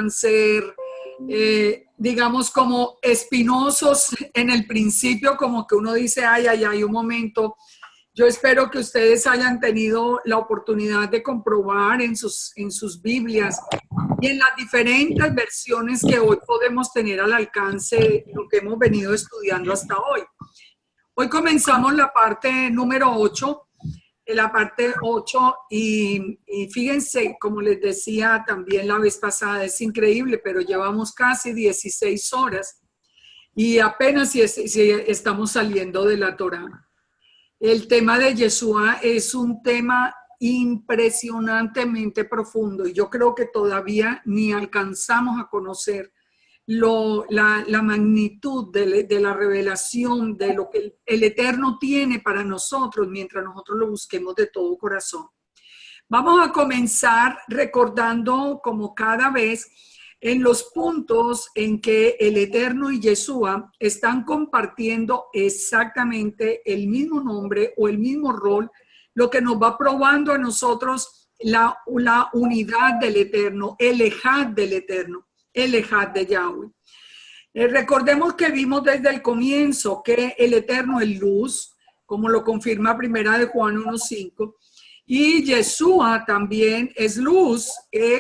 ser, digamos, como espinosos en el principio, como que uno dice, ay, un momento. Yo espero que ustedes hayan tenido la oportunidad de comprobar en sus Biblias y en las diferentes versiones que hoy podemos tener al alcance de lo que hemos venido estudiando hasta hoy. Hoy comenzamos la parte número 8. La parte 8 y fíjense, como les decía también la vez pasada, es increíble, pero llevamos casi 16 horas y apenas si estamos saliendo de la Torá. El tema de Yeshua es un tema impresionantemente profundo y yo creo que todavía ni alcanzamos a conocer la magnitud de la revelación de lo que el Eterno tiene para nosotros mientras nosotros lo busquemos de todo corazón. Vamos a comenzar recordando como cada vez en los puntos en que el Eterno y Yeshua están compartiendo exactamente el mismo nombre o el mismo rol, lo que nos va probando a nosotros la unidad del Eterno, el Ejad del Eterno. El Ejad de Yahweh. Recordemos que vimos desde el comienzo que el Eterno es luz, como lo confirma Primera de Juan 1:5, y Yeshua también es luz,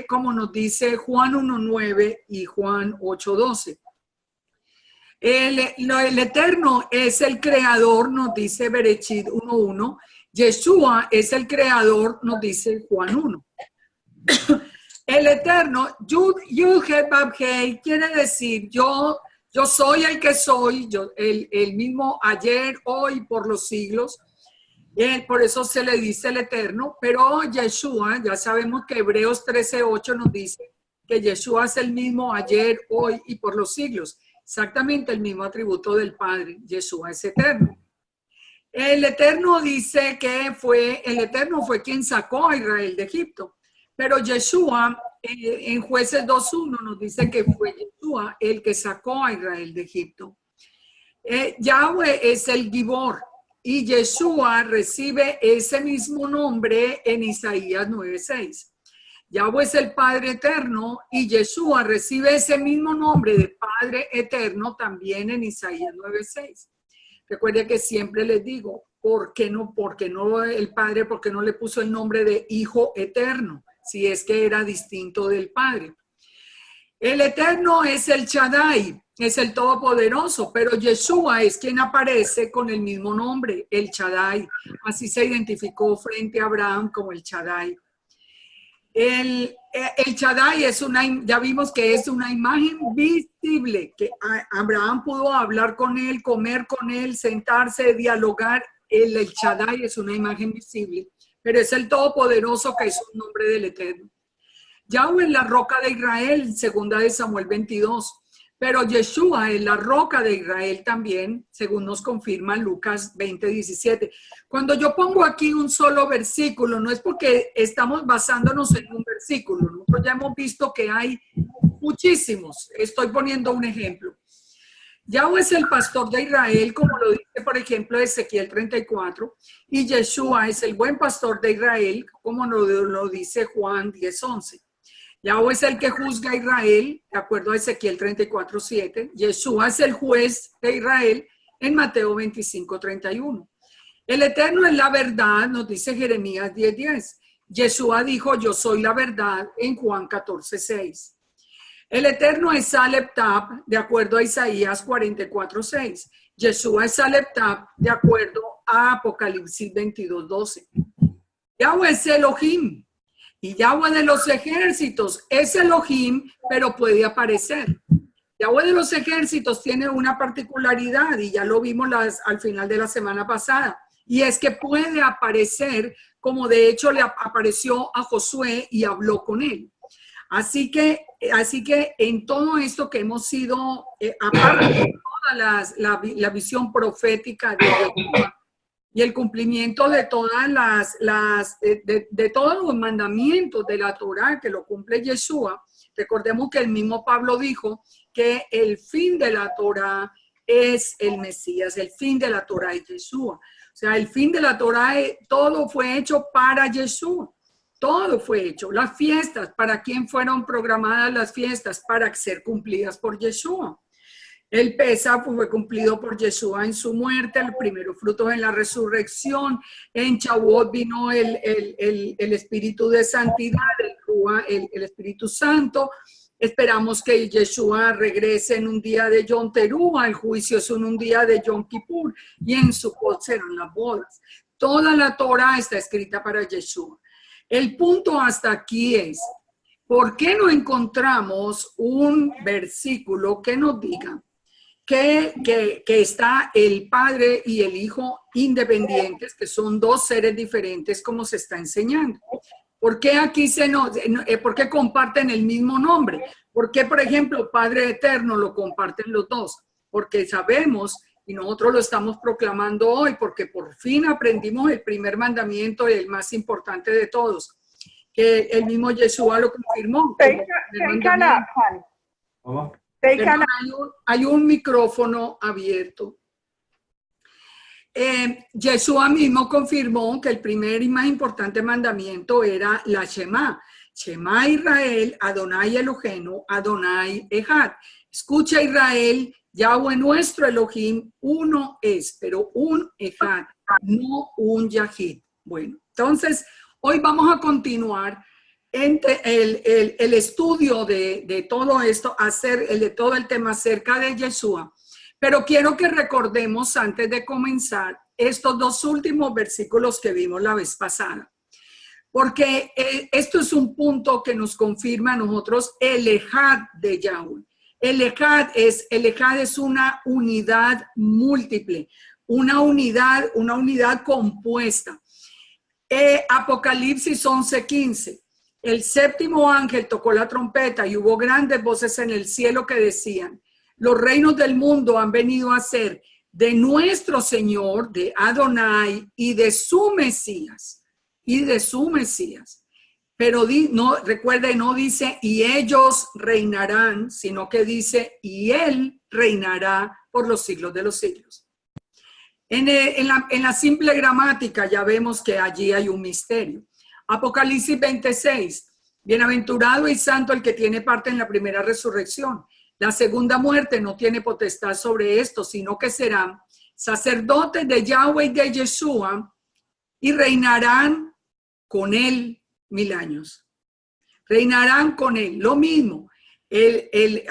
como nos dice Juan 1:9 y Juan 8:12. El Eterno es el creador, nos dice Berechit 1:1. Yeshua es el creador, nos dice Juan 1. El Eterno, Yud-He-Bab-Hei, quiere decir yo soy el que soy, el mismo ayer, hoy, por los siglos. Por eso se le dice el Eterno, pero Yeshua, ya sabemos que Hebreos 13:8 nos dice que Yeshua es el mismo ayer, hoy y por los siglos. Exactamente el mismo atributo del Padre. Yeshua es eterno. El Eterno dice que el Eterno fue quien sacó a Israel de Egipto. Pero Yeshua, en Jueces 2:1 nos dice que fue Yeshua el que sacó a Israel de Egipto. Yahweh es el Gibor y Yeshua recibe ese mismo nombre en Isaías 9:6. Yahweh es el Padre Eterno y Yeshua recibe ese mismo nombre de Padre Eterno también en Isaías 9:6. Recuerde que siempre les digo, ¿por qué no el Padre, por qué no le puso el nombre de Hijo Eterno? Si es que era distinto del Padre. El Eterno es el Shaddai, es el Todopoderoso, pero Yeshua es quien aparece con el mismo nombre, el Shaddai. Así se identificó frente a Abraham como el Shaddai. El Shaddai ya vimos que es una imagen visible, que Abraham pudo hablar con él, comer con él, sentarse, dialogar. El Shaddai es una imagen visible, pero es el Todopoderoso, que es un nombre del Eterno. Yahweh es la roca de Israel, segunda de Samuel 22, pero Yeshua es la roca de Israel también, según nos confirma Lucas 20:17. Cuando yo pongo aquí un solo versículo, no es porque estamos basándonos en un versículo, nosotros ya hemos visto que hay muchísimos. Estoy poniendo un ejemplo. Yahweh es el pastor de Israel, como lo dice, por ejemplo, Ezequiel 34, y Yeshua es el buen pastor de Israel, como lo dice Juan 10:11. Yahweh es el que juzga a Israel, de acuerdo a Ezequiel 34:7. Yeshua es el juez de Israel en Mateo 25:31. El Eterno es la verdad, nos dice Jeremías 10:10. Yeshua dijo, yo soy la verdad, en Juan 14:6. El Eterno es Alef Tab, de acuerdo a Isaías 44:6. Yeshua es Alef Tab, de acuerdo a Apocalipsis 22:12. Yahweh es Elohim, y Yahweh de los ejércitos es Elohim, pero puede aparecer. Yahweh de los ejércitos tiene una particularidad, y ya lo vimos al final de la semana pasada, y es que puede aparecer, como de hecho le apareció a Josué y habló con él. Así que en todo esto que hemos sido, aparte de toda la visión profética de Yeshua y el cumplimiento de todas de todos los mandamientos de la Torá que lo cumple Yeshua, recordemos que el mismo Pablo dijo que el fin de la Torá es el Mesías, el fin de la Torá es Yeshua. O sea, el fin de la Torá, todo fue hecho para Yeshua. Todo fue hecho. Las fiestas, ¿para quién fueron programadas las fiestas? Para ser cumplidas por Yeshua. El Pesaj fue cumplido por Yeshua en su muerte, el primero fruto en la resurrección. En Shavuot vino el Espíritu de Santidad, el Espíritu Santo. Esperamos que Yeshua regrese en un día de Yom Teruah, el juicio es en un día de Yom Kippur y en Sukkot serán las bodas. Toda la Torah está escrita para Yeshua. El punto hasta aquí es, ¿por qué no encontramos un versículo que nos diga que está el Padre y el Hijo independientes, que son dos seres diferentes como se está enseñando? ¿Por qué aquí por qué comparten el mismo nombre? ¿Por qué, por ejemplo, Padre Eterno lo comparten los dos? Porque sabemos, y nosotros lo estamos proclamando hoy, porque por fin aprendimos el primer mandamiento y el más importante de todos, que el mismo Yeshua lo confirmó. Perdón, hay un micrófono abierto. Yeshua mismo confirmó que el primer y más importante mandamiento era la Shema. Shema Israel, Adonai Eloheinu, Adonai Echad. Escucha Israel, Yahweh nuestro Elohim, uno es, pero un Echad, no un Yahid. Bueno, entonces hoy vamos a continuar el estudio de todo esto, de todo el tema acerca de Yeshua. Pero quiero que recordemos antes de comenzar estos dos últimos versículos que vimos la vez pasada. Porque esto es un punto que nos confirma a nosotros el Echad de Yahweh. El Echad es una unidad múltiple, una unidad compuesta. Apocalipsis 11:15. El séptimo ángel tocó la trompeta y hubo grandes voces en el cielo que decían: los reinos del mundo han venido a ser de nuestro Señor, de Adonai y de su Mesías. Pero recuerda, no dice y ellos reinarán, sino que dice y él reinará por los siglos de los siglos. En la simple gramática ya vemos que allí hay un misterio. Apocalipsis 26. Bienaventurado y santo el que tiene parte en la primera resurrección. La segunda muerte no tiene potestad sobre esto, sino que serán sacerdotes de Yahweh y de Yeshua y reinarán con él 1000 años. Reinarán con él, lo mismo.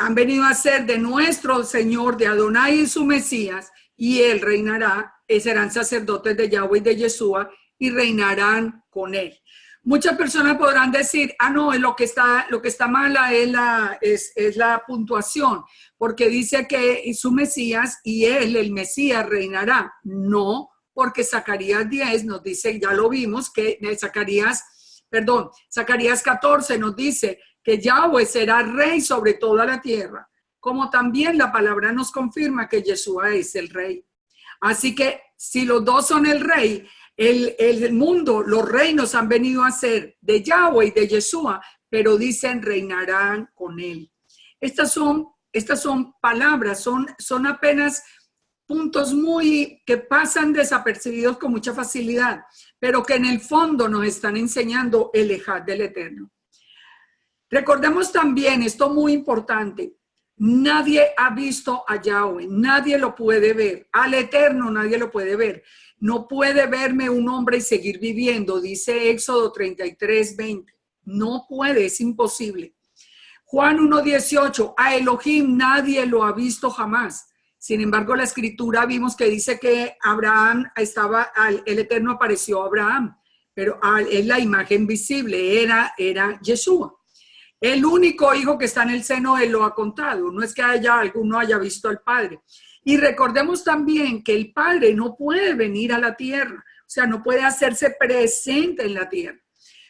Han venido a ser de nuestro Señor, de Adonai y su Mesías, y él reinará, serán sacerdotes de Yahweh y de Yeshua y reinarán con él. Muchas personas podrán decir, no, lo que está mala es la puntuación, porque dice que su Mesías y él, el Mesías, reinará. No, porque Zacarías 10 nos dice, ya lo vimos, que Zacarías 14 nos dice que Yahweh será rey sobre toda la tierra, como también la palabra nos confirma que Yeshua es el rey. Así que si los dos son el rey, el mundo, los reinos han venido a ser de Yahweh y de Yeshua, pero dicen reinarán con él. Estas son palabras, son apenas puntos que pasan desapercibidos con mucha facilidad, pero que en el fondo nos están enseñando el Echad del Eterno. Recordemos también, esto muy importante, nadie ha visto a Yahweh, nadie lo puede ver, al Eterno nadie lo puede ver. No puede verme un hombre y seguir viviendo, dice Éxodo 33:20. No puede, es imposible. Juan 1:18, a Elohim nadie lo ha visto jamás. Sin embargo, la escritura vimos que dice que el Eterno apareció a Abraham, pero es la imagen visible, era Yeshua. El único hijo que está en el seno, él lo ha contado. No es que alguno haya visto al Padre. Y recordemos también que el Padre no puede venir a la tierra, o sea, no puede hacerse presente en la tierra,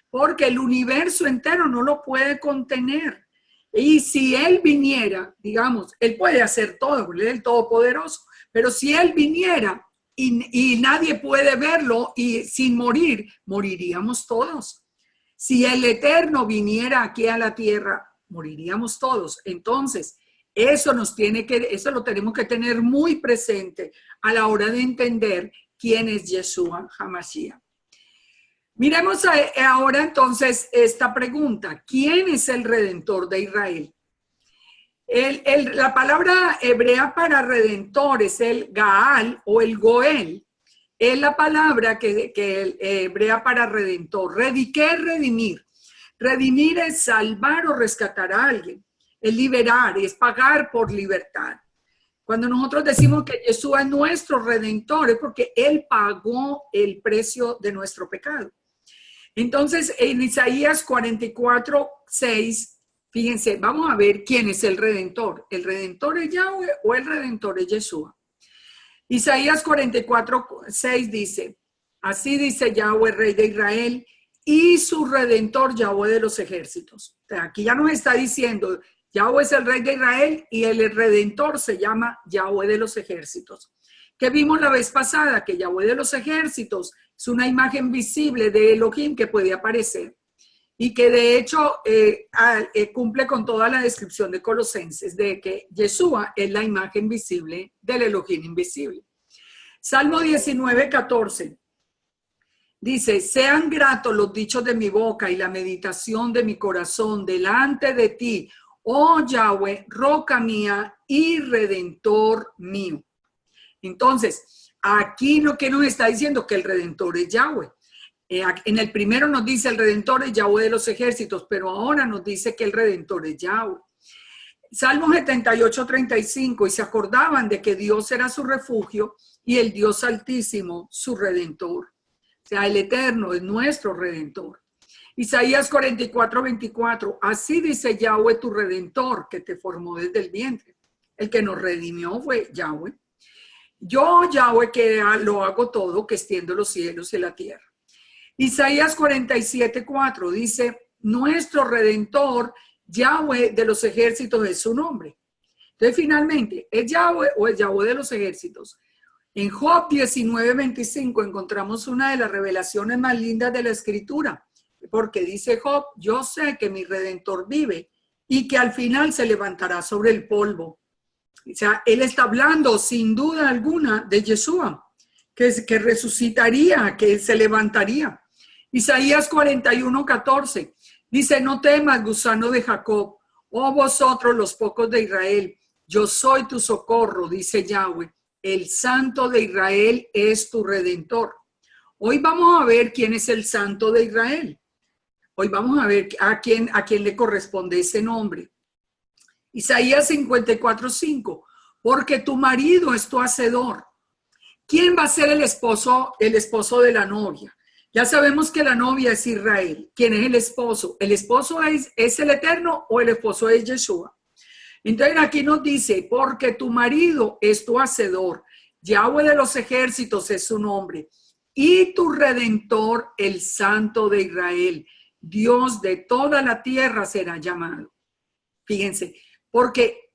porque el universo entero no lo puede contener. Y si Él viniera, digamos, Él puede hacer todo, Él es el Todopoderoso, pero si Él viniera y nadie puede verlo y sin morir, moriríamos todos. Si el Eterno viniera aquí a la tierra, moriríamos todos. Entonces, eso lo tenemos que tener muy presente a la hora de entender quién es Yeshua HaMashiach. Miremos ahora entonces esta pregunta. ¿Quién es el Redentor de Israel? La palabra hebrea para redentor es el Gaal o el Goel. Es la palabra que hebrea para redentor. ¿Qué es redimir? Redimir es salvar o rescatar a alguien. Es liberar, es pagar por libertad. Cuando nosotros decimos que Jesús es nuestro redentor, es porque Él pagó el precio de nuestro pecado. Entonces, en Isaías 44:6, fíjense, vamos a ver quién es el Redentor. ¿El Redentor es Yahweh o el Redentor es Yeshua? Isaías 44:6 dice, así dice Yahweh, Rey de Israel, y su Redentor, Yahweh de los ejércitos. O sea, aquí ya nos está diciendo, Yahweh es el Rey de Israel y el Redentor se llama Yahweh de los ejércitos. Que vimos la vez pasada, que Yahweh de los ejércitos es una imagen visible de Elohim que puede aparecer y que de hecho cumple con toda la descripción de Colosenses de que Yeshua es la imagen visible del Elohim invisible. Salmo 19:14 dice, sean gratos los dichos de mi boca y la meditación de mi corazón delante de ti, oh Yahweh, roca mía y redentor mío. Entonces, aquí lo que nos está diciendo que el Redentor es Yahweh. En el primero nos dice el Redentor es Yahweh de los ejércitos, pero ahora nos dice que el Redentor es Yahweh. Salmo 78:35, y se acordaban de que Dios era su refugio y el Dios Altísimo su Redentor. O sea, el Eterno es nuestro Redentor. Isaías 44:24, así dice Yahweh tu Redentor, que te formó desde el vientre. El que nos redimió fue Yahweh. Yo, Yahweh, que lo hago todo, que extiendo los cielos y la tierra. Isaías 47:4 dice, nuestro Redentor, Yahweh de los ejércitos es su nombre. Entonces, finalmente, ¿es Yahweh o es Yahweh de los ejércitos? En Job 19:25 encontramos una de las revelaciones más lindas de la Escritura, porque dice Job, yo sé que mi Redentor vive y que al final se levantará sobre el polvo. O sea, él está hablando sin duda alguna de Yeshua, que resucitaría, que se levantaría. Isaías 41:14 dice, no temas, gusano de Jacob, oh vosotros los pocos de Israel, yo soy tu socorro, dice Yahweh, el Santo de Israel es tu Redentor. Hoy vamos a ver quién es el Santo de Israel. Hoy vamos a ver a quién le corresponde ese nombre. Isaías 54:5, porque tu marido es tu hacedor. ¿Quién va a ser el esposo de la novia? Ya sabemos que la novia es Israel. ¿Quién es el esposo? ¿El esposo es el Eterno o el esposo es Yeshua? Entonces aquí nos dice, porque tu marido es tu hacedor. Yahweh de los ejércitos es su nombre. Y tu Redentor, el Santo de Israel. Dios de toda la tierra será llamado. Fíjense. Porque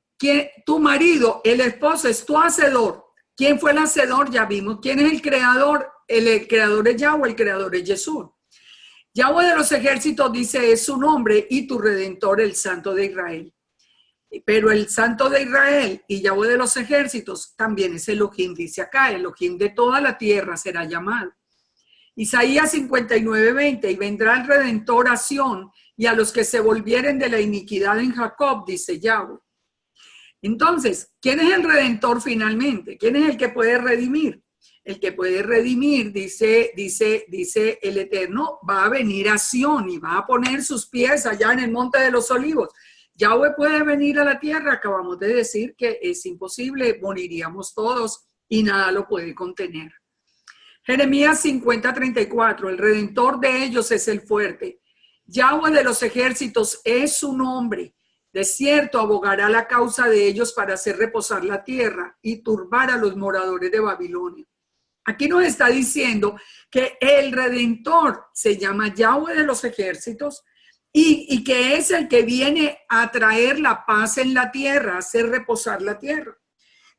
tu marido, el esposo, es tu hacedor. ¿Quién fue el hacedor? Ya vimos. ¿Quién es el creador? El creador es Yahweh, el creador es Jesús. Yahweh de los ejércitos dice es su nombre y tu Redentor, el Santo de Israel. Pero el Santo de Israel y Yahweh de los ejércitos también es Elohim, dice acá, Elohim de toda la tierra será llamado. Isaías 59:20, y vendrá el Redentor a Sión y a los que se volvieren de la iniquidad en Jacob, dice Yahweh. Entonces, ¿quién es el Redentor finalmente? ¿Quién es el que puede redimir? El que puede redimir, dice el Eterno, va a venir a Sión y va a poner sus pies allá en el Monte de los Olivos. Yahweh puede venir a la tierra, acabamos de decir que es imposible, moriríamos todos y nada lo puede contener. Jeremías 50:34, el Redentor de ellos es el fuerte. Yahweh de los ejércitos es su nombre. De cierto, abogará la causa de ellos para hacer reposar la tierra y turbar a los moradores de Babilonia. Aquí nos está diciendo que el Redentor se llama Yahweh de los ejércitos y que es el que viene a traer la paz en la tierra, a hacer reposar la tierra.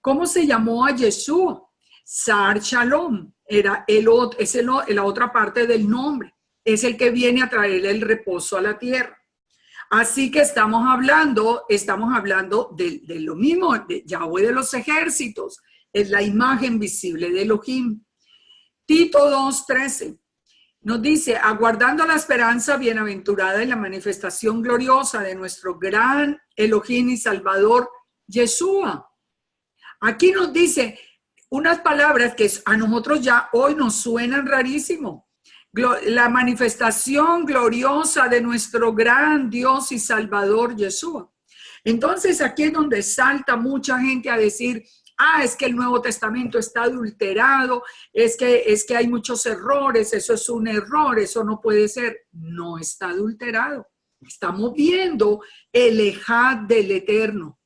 ¿Cómo se llamó a Yeshua? Sar Shalom, es la otra parte del nombre. Es el que viene a traer el reposo a la tierra. Así que estamos hablando de lo mismo, de Yahweh de los ejércitos, es la imagen visible de Elohim. Tito 2:13, nos dice, aguardando la esperanza bienaventurada y la manifestación gloriosa de nuestro gran Elohim y Salvador, Yeshua. Aquí nos dice unas palabras que a nosotros ya hoy nos suenan rarísimo. La manifestación gloriosa de nuestro gran Dios y Salvador, Yeshua. Entonces aquí es donde salta mucha gente a decir, es que el Nuevo Testamento está adulterado, es que hay muchos errores, eso es un error, eso no puede ser. No está adulterado. Estamos viendo el Ejad del Eterno.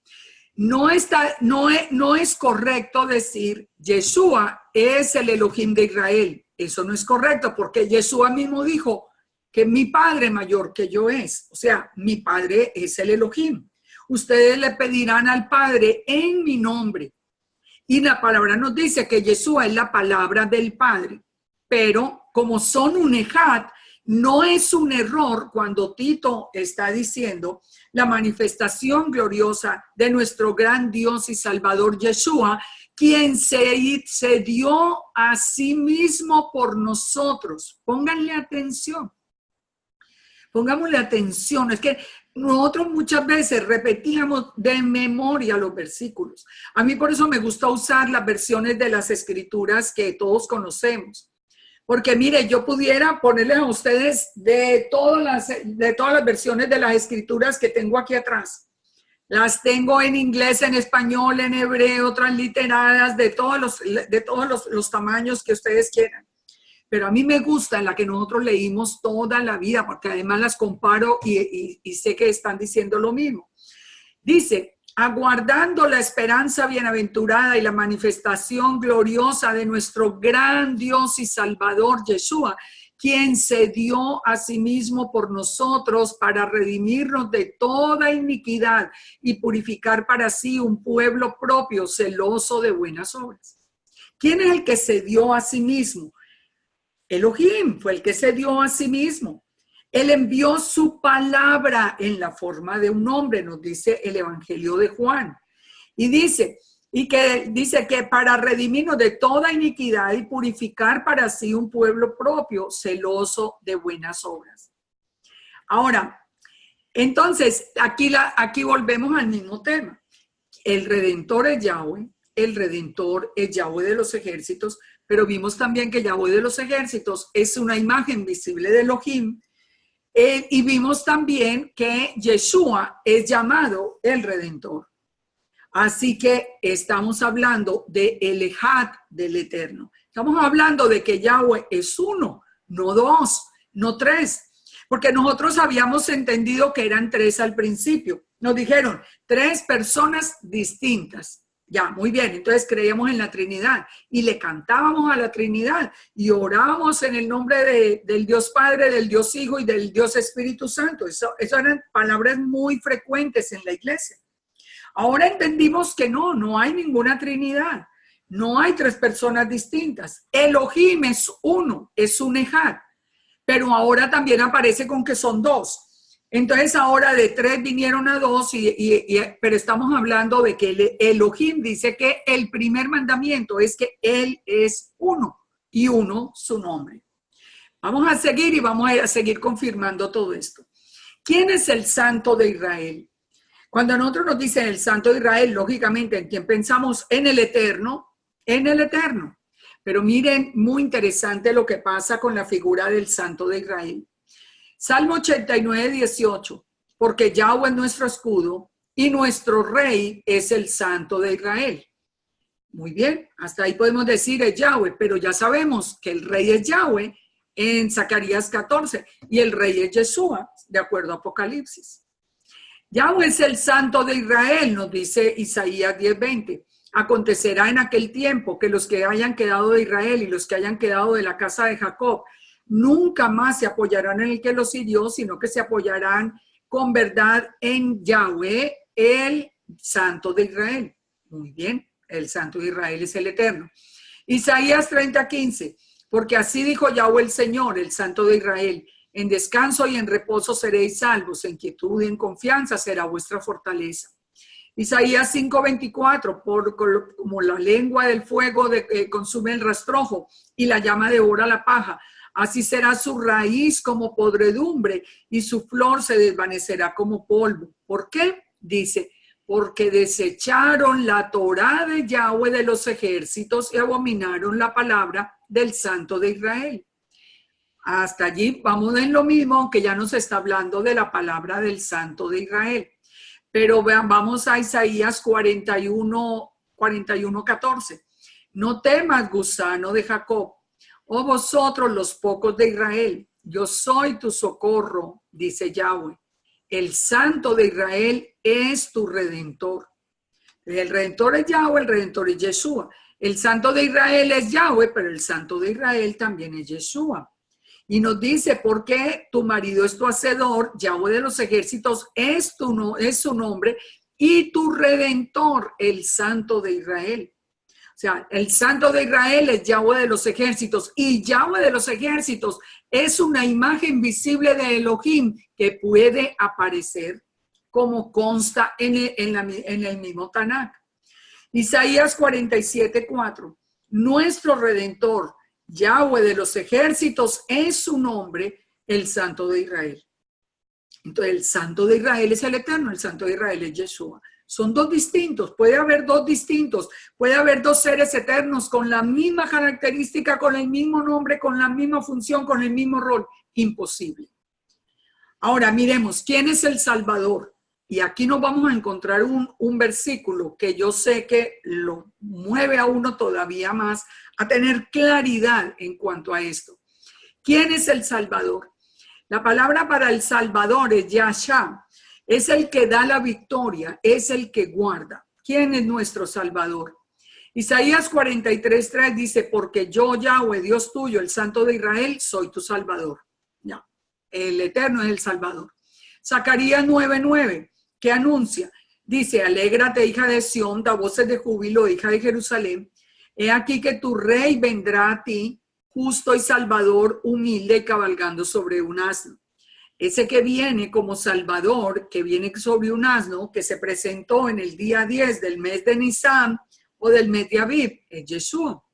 No es correcto decir Yeshua es el Elohim de Israel. Eso no es correcto porque Yeshua mismo dijo que mi Padre mayor que yo es. O sea, mi Padre es el Elohim. Ustedes le pedirán al Padre en mi nombre. Y la palabra nos dice que Yeshua es la palabra del Padre. Pero como son un Ejad, no es un error cuando Tito está diciendo la manifestación gloriosa de nuestro gran Dios y Salvador Yeshua, quien se dio a sí mismo por nosotros. Pónganle atención. Pongámosle atención. Es que nosotros muchas veces repetíamos de memoria los versículos. A mí por eso me gusta usar las versiones de las Escrituras que todos conocemos. Porque mire, yo pudiera ponerles a ustedes de todas las versiones de las Escrituras que tengo aquí atrás. Las tengo en inglés, en español, en hebreo, transliteradas, de todos los tamaños que ustedes quieran. Pero a mí me gusta en la que nosotros leímos toda la vida, porque además las comparo y sé que están diciendo lo mismo. Dice, aguardando la esperanza bienaventurada y la manifestación gloriosa de nuestro gran Dios y Salvador Yeshua, quien se dio a sí mismo por nosotros para redimirnos de toda iniquidad y purificar para sí un pueblo propio, celoso de buenas obras. ¿Quién es el que se dio a sí mismo? Elohim fue el que se dio a sí mismo. Él envió su palabra en la forma de un hombre, nos dice el Evangelio de Juan. Y dice que para redimirnos de toda iniquidad y purificar para sí un pueblo propio, celoso de buenas obras. Ahora, entonces, aquí volvemos al mismo tema. El Redentor es Yahweh, el Redentor es Yahweh de los ejércitos, pero vimos también que Yahweh de los ejércitos es una imagen visible de Elohim. Y vimos también que Yeshua es llamado el Redentor. Así que estamos hablando de el Ejad del Eterno. Estamos hablando de que Yahweh es uno, no dos, no tres. Porque nosotros habíamos entendido que eran tres al principio. Nos dijeron tres personas distintas. Ya, muy bien, entonces creíamos en la Trinidad y le cantábamos a la Trinidad y orábamos en el nombre del Dios Padre, del Dios Hijo y del Dios Espíritu Santo. Eso eran palabras muy frecuentes en la iglesia. Ahora entendimos que no hay ninguna Trinidad, no hay tres personas distintas. Elohim es uno, es un Ejad, pero ahora también aparece con que son dos. Entonces ahora de tres vinieron a dos, pero estamos hablando de que el Elohim dice que el primer mandamiento es que Él es uno y uno su nombre. Vamos a seguir y vamos a seguir confirmando todo esto. ¿Quién es el Santo de Israel? Cuando a nosotros nos dicen el Santo de Israel, lógicamente, ¿en quién pensamos? En el Eterno, en el Eterno. Pero miren, muy interesante lo que pasa con la figura del Santo de Israel. Salmo 89, 18, porque Yahweh es nuestro escudo y nuestro rey es el Santo de Israel. Muy bien, hasta ahí podemos decir es Yahweh, pero ya sabemos que el rey es Yahweh en Zacarías 14 y el rey es Yeshua, de acuerdo a Apocalipsis. Yahweh es el Santo de Israel, nos dice Isaías 10:20. Acontecerá en aquel tiempo que los que hayan quedado de Israel y los que hayan quedado de la casa de Jacob nunca más se apoyarán en el que los hirió, sino que se apoyarán con verdad en Yahweh, el Santo de Israel. Muy bien, el Santo de Israel es el Eterno. Isaías 30:15, porque así dijo Yahweh el Señor, el Santo de Israel, en descanso y en reposo seréis salvos, en quietud y en confianza será vuestra fortaleza. Isaías 5:24, como la lengua del fuego consume el rastrojo y la llama devora la paja, Así será su raíz como podredumbre y su flor se desvanecerá como polvo. ¿Por qué? Dice, porque desecharon la Torá de Yahweh de los ejércitos y abominaron la palabra del Santo de Israel. Hasta allí vamos en lo mismo, aunque ya nos está hablando de la palabra del Santo de Israel. Pero vean, vamos a Isaías 41, 14. No temas, gusano de Jacob, oh vosotros los pocos de Israel, yo soy tu socorro, dice Yahweh. El Santo de Israel es tu Redentor. El Redentor es Yahweh, el Redentor es Yeshua. El Santo de Israel es Yahweh, pero el Santo de Israel también es Yeshua. Y nos dice, porque tu marido es tu hacedor, Yahweh de los ejércitos es su nombre, y tu Redentor, el Santo de Israel. O sea, el Santo de Israel es Yahweh de los ejércitos, y Yahweh de los ejércitos es una imagen visible de Elohim que puede aparecer como consta en el mismo Tanakh. Isaías 47:4. Nuestro Redentor, Yahweh de los ejércitos, es su nombre, el Santo de Israel. Entonces, el Santo de Israel es el Eterno, el Santo de Israel es Yeshua. Son dos distintos, puede haber dos distintos, puede haber dos seres eternos con la misma característica, con el mismo nombre, con la misma función, con el mismo rol. Imposible. Ahora, miremos, ¿quién es el Salvador? Y aquí nos vamos a encontrar un versículo que yo sé que lo mueve a uno todavía más a tener claridad en cuanto a esto. ¿Quién es el Salvador? La palabra para el Salvador es Yahshua. Es el que da la victoria, es el que guarda. ¿Quién es nuestro Salvador? Isaías 43:3 dice, porque yo, Yahweh, Dios tuyo, el Santo de Israel, soy tu Salvador. Ya, el Eterno es el Salvador. Zacarías 9:9, ¿qué anuncia? Dice, alégrate, hija de Sión, da voces de júbilo, hija de Jerusalén. He aquí que tu rey vendrá a ti, justo y salvador, humilde y cabalgando sobre un asno. Ese que viene como Salvador, que viene sobre un asno, que se presentó en el día 10 del mes de Nisan o del mes de Aviv, es Yeshua.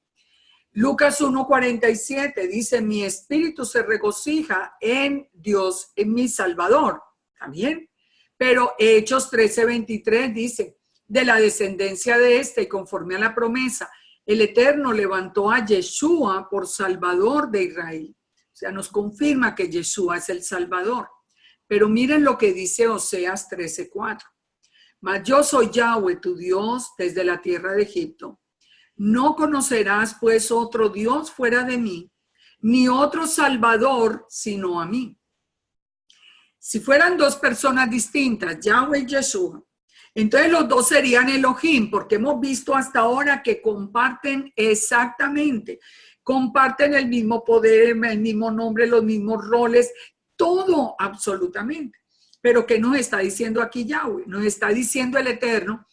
Lucas 1:47 dice, mi espíritu se regocija en Dios, en mi Salvador. ¿También? Pero Hechos 13:23 dice, de la descendencia de este y conforme a la promesa, el Eterno levantó a Yeshua por Salvador de Israel. O sea, nos confirma que Yeshua es el Salvador. Pero miren lo que dice Oseas 13:4. Mas yo soy Yahweh, tu Dios, desde la tierra de Egipto. No conocerás, pues, otro Dios fuera de mí, ni otro Salvador sino a mí. Si fueran dos personas distintas, Yahweh y Yeshua, entonces los dos serían Elohim, porque hemos visto hasta ahora que comparten exactamente, comparten el mismo poder, el mismo nombre, los mismos roles, todo absolutamente. Pero ¿qué nos está diciendo aquí Yahweh? Nos está diciendo el Eterno,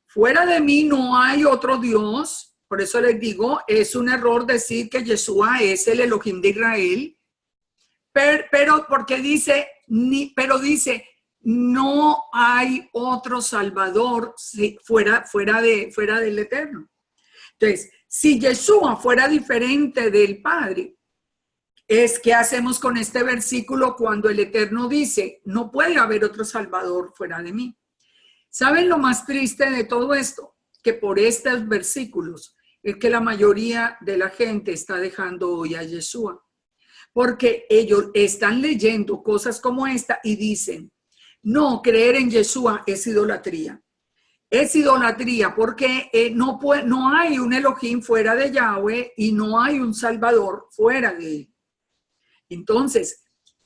fuera de mí no hay otro Dios. Por eso les digo, es un error decir que Yeshua es el Elohim de Israel, pero porque dice, no hay otro Salvador fuera del Eterno. Entonces, si Yeshua fuera diferente del Padre, ¿qué hacemos con este versículo cuando el Eterno dice, no puede haber otro Salvador fuera de mí? ¿Saben lo más triste de todo esto? Que por estos versículos es que la mayoría de la gente está dejando hoy a Yeshua. Porque ellos están leyendo cosas como esta y dicen, no, creer en Yeshua es idolatría. Es idolatría porque no hay un Elohim fuera de Yahweh y no hay un Salvador fuera de él. Entonces,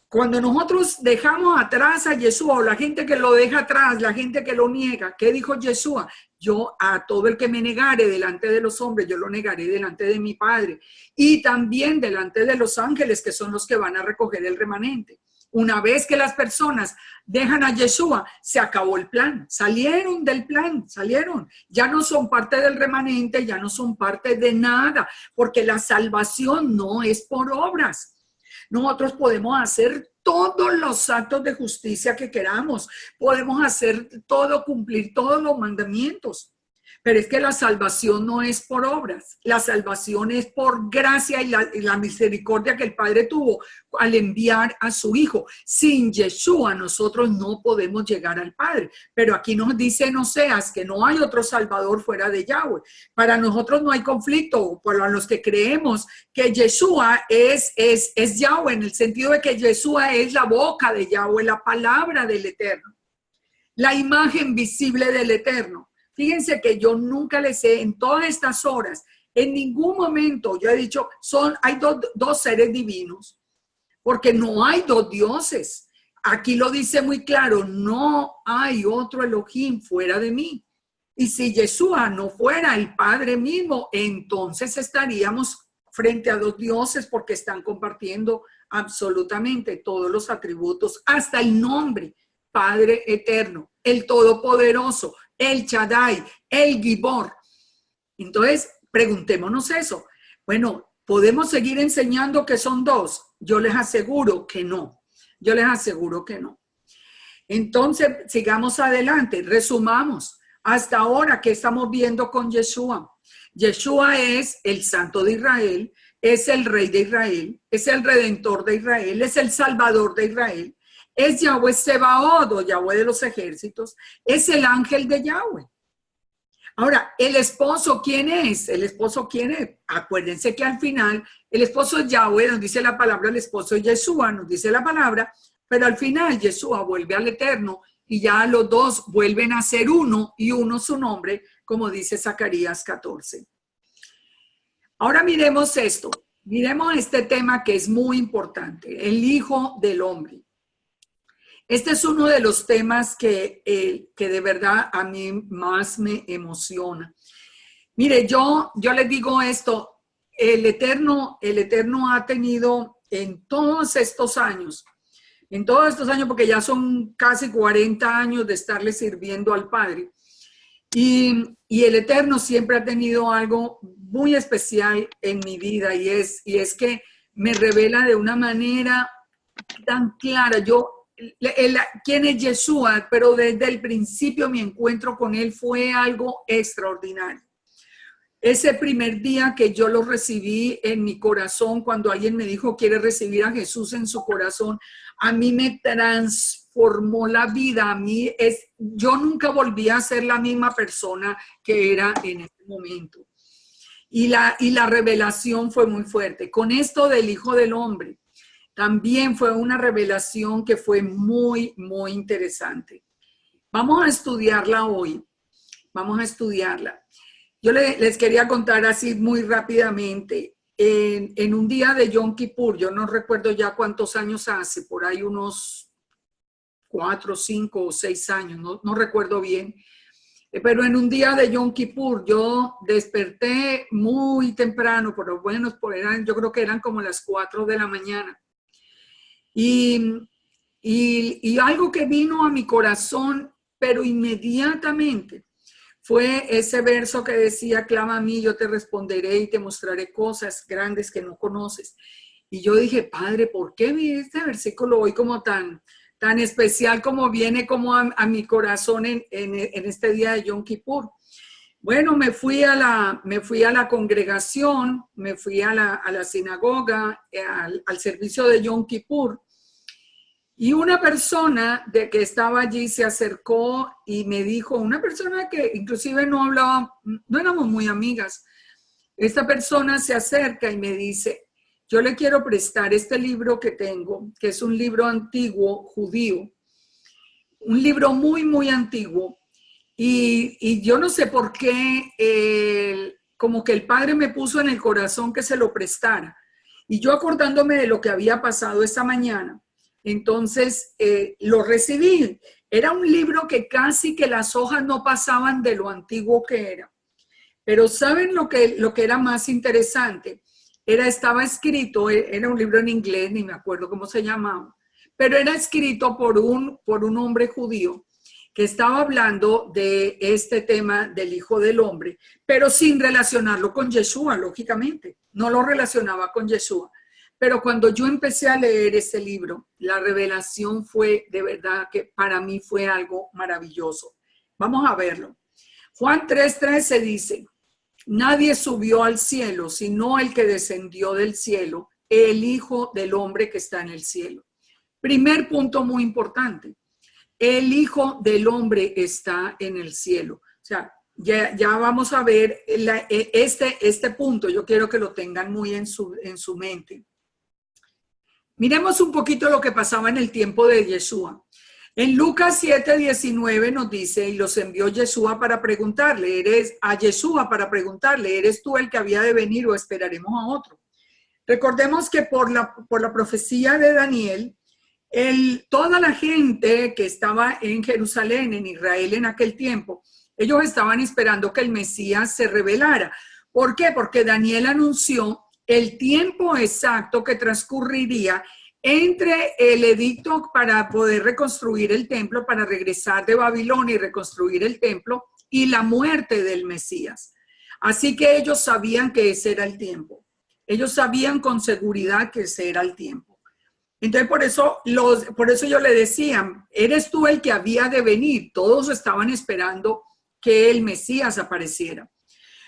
cuando nosotros dejamos atrás a Yeshua, o la gente que lo deja atrás, la gente que lo niega, ¿qué dijo Yeshua? Yo a todo el que me negare delante de los hombres, yo lo negaré delante de mi Padre. Y también delante de los ángeles, que son los que van a recoger el remanente. Una vez que las personas dejan a Yeshua, se acabó el plan. Salieron del plan, salieron. Ya no son parte del remanente, ya no son parte de nada, porque la salvación no es por obras. Nosotros podemos hacer todos los actos de justicia que queramos, podemos hacer todo, cumplir todos los mandamientos, Pero es que la salvación no es por obras, la salvación es por gracia y la misericordia que el Padre tuvo al enviar a su Hijo. Sin Yeshua nosotros no podemos llegar al Padre. Pero aquí nos dice en Oseas que no hay otro Salvador fuera de Yahweh. Para nosotros no hay conflicto, para los que creemos que Yeshua es Yahweh, en el sentido de que Yeshua es la boca de Yahweh, la palabra del Eterno, la imagen visible del Eterno. Fíjense que yo nunca les he, en todas estas horas, en ningún momento yo he dicho, hay dos seres divinos, porque no hay dos dioses. Aquí lo dice muy claro, no hay otro Elohim fuera de mí. Y si Yeshua no fuera el Padre mismo, entonces estaríamos frente a dos dioses porque están compartiendo absolutamente todos los atributos, hasta el nombre, Padre Eterno, el Todopoderoso, el Shaddai, el Gibor. Entonces, preguntémonos eso. Bueno, ¿podemos seguir enseñando que son dos? Yo les aseguro que no. Yo les aseguro que no. Entonces, sigamos adelante, resumamos. Hasta ahora, ¿qué estamos viendo con Yeshua? Yeshua es el Santo de Israel, es el Rey de Israel, es el Redentor de Israel, es el Salvador de Israel. Es Yahweh Sebaot, o Yahweh de los ejércitos, es el ángel de Yahweh. Ahora, ¿el esposo quién es? ¿El esposo quién es? Acuérdense que al final el esposo es Yahweh, nos dice la palabra, el esposo es Yeshua, nos dice la palabra, pero al final Yeshua vuelve al Eterno y ya los dos vuelven a ser uno y uno su nombre, como dice Zacarías 14. Ahora miremos esto, miremos este tema que es muy importante, el Hijo del Hombre. Este es uno de los temas que de verdad a mí más me emociona. Mire, yo les digo esto, el Eterno ha tenido en todos estos años, porque ya son casi 40 años de estarle sirviendo al Padre, y el Eterno siempre ha tenido algo muy especial en mi vida, y es que me revela de una manera tan clara. ¿Quién es Yeshua? Pero desde el principio mi encuentro con él fue algo extraordinario. Ese primer día que yo lo recibí en mi corazón, cuando alguien me dijo, ¿quiere recibir a Jesús en su corazón? A mí me transformó la vida. Yo nunca volví a ser la misma persona que era en ese momento. Y la revelación fue muy fuerte. Con esto del Hijo del Hombre, también fue una revelación que fue muy, muy interesante. Vamos a estudiarla hoy. Vamos a estudiarla. Yo les quería contar así muy rápidamente. En un día de Yom Kippur, yo no recuerdo ya cuántos años hace, por ahí unos 4, 5 o 6 años, no recuerdo bien. Pero en un día de Yom Kippur yo desperté muy temprano, por lo menos yo creo que eran como las 4 de la mañana. Y algo que vino a mi corazón, pero inmediatamente, fue ese verso que decía, clama a mí, yo te responderé y te mostraré cosas grandes que no conoces. Y yo dije, Padre, ¿por qué vi este versículo hoy como tan especial, como viene como a mi corazón en este día de Yom Kippur? Bueno, me fui a la congregación, me fui a la sinagoga, al servicio de Yom Kippur. Y una persona que estaba allí se acercó y me dijo, una persona que inclusive no hablaba, no éramos muy amigas. Esta persona se acerca y me dice, yo le quiero prestar este libro que tengo, que es un libro antiguo judío, un libro muy, muy antiguo. Y yo no sé por qué, como que el Padre me puso en el corazón que se lo prestara. Y yo acordándome de lo que había pasado esta mañana, entonces lo recibí. Era un libro que casi que las hojas no pasaban de lo antiguo que era. Pero ¿saben lo que era más interesante? Estaba escrito, era un libro en inglés, ni me acuerdo cómo se llamaba, pero era escrito por un hombre judío que estaba hablando de este tema del Hijo del Hombre, pero sin relacionarlo con Yeshua, lógicamente. No lo relacionaba con Yeshua. Pero cuando yo empecé a leer ese libro, la revelación fue de verdad que para mí fue algo maravilloso. Vamos a verlo. Juan 3:13 dice, nadie subió al cielo, sino el que descendió del cielo, el Hijo del Hombre que está en el cielo. Primer punto muy importante, el Hijo del Hombre está en el cielo. O sea, ya vamos a ver este punto, yo quiero que lo tengan muy en su mente. Miremos un poquito lo que pasaba en el tiempo de Yeshua. En Lucas 7:19 nos dice, y los envió Yeshua para preguntarle, ¿eres tú el que había de venir o esperaremos a otro? Recordemos que por la profecía de Daniel, toda la gente que estaba en Jerusalén, en Israel en aquel tiempo, ellos estaban esperando que el Mesías se revelara. ¿Por qué? Porque Daniel anunció el tiempo exacto que transcurriría entre el edicto para poder reconstruir el templo, para regresar de Babilonia y reconstruir el templo, y la muerte del Mesías. Así que ellos sabían que ese era el tiempo. Ellos sabían con seguridad que ese era el tiempo. Entonces, por eso yo le decía, eres tú el que había de venir. Todos estaban esperando que el Mesías apareciera.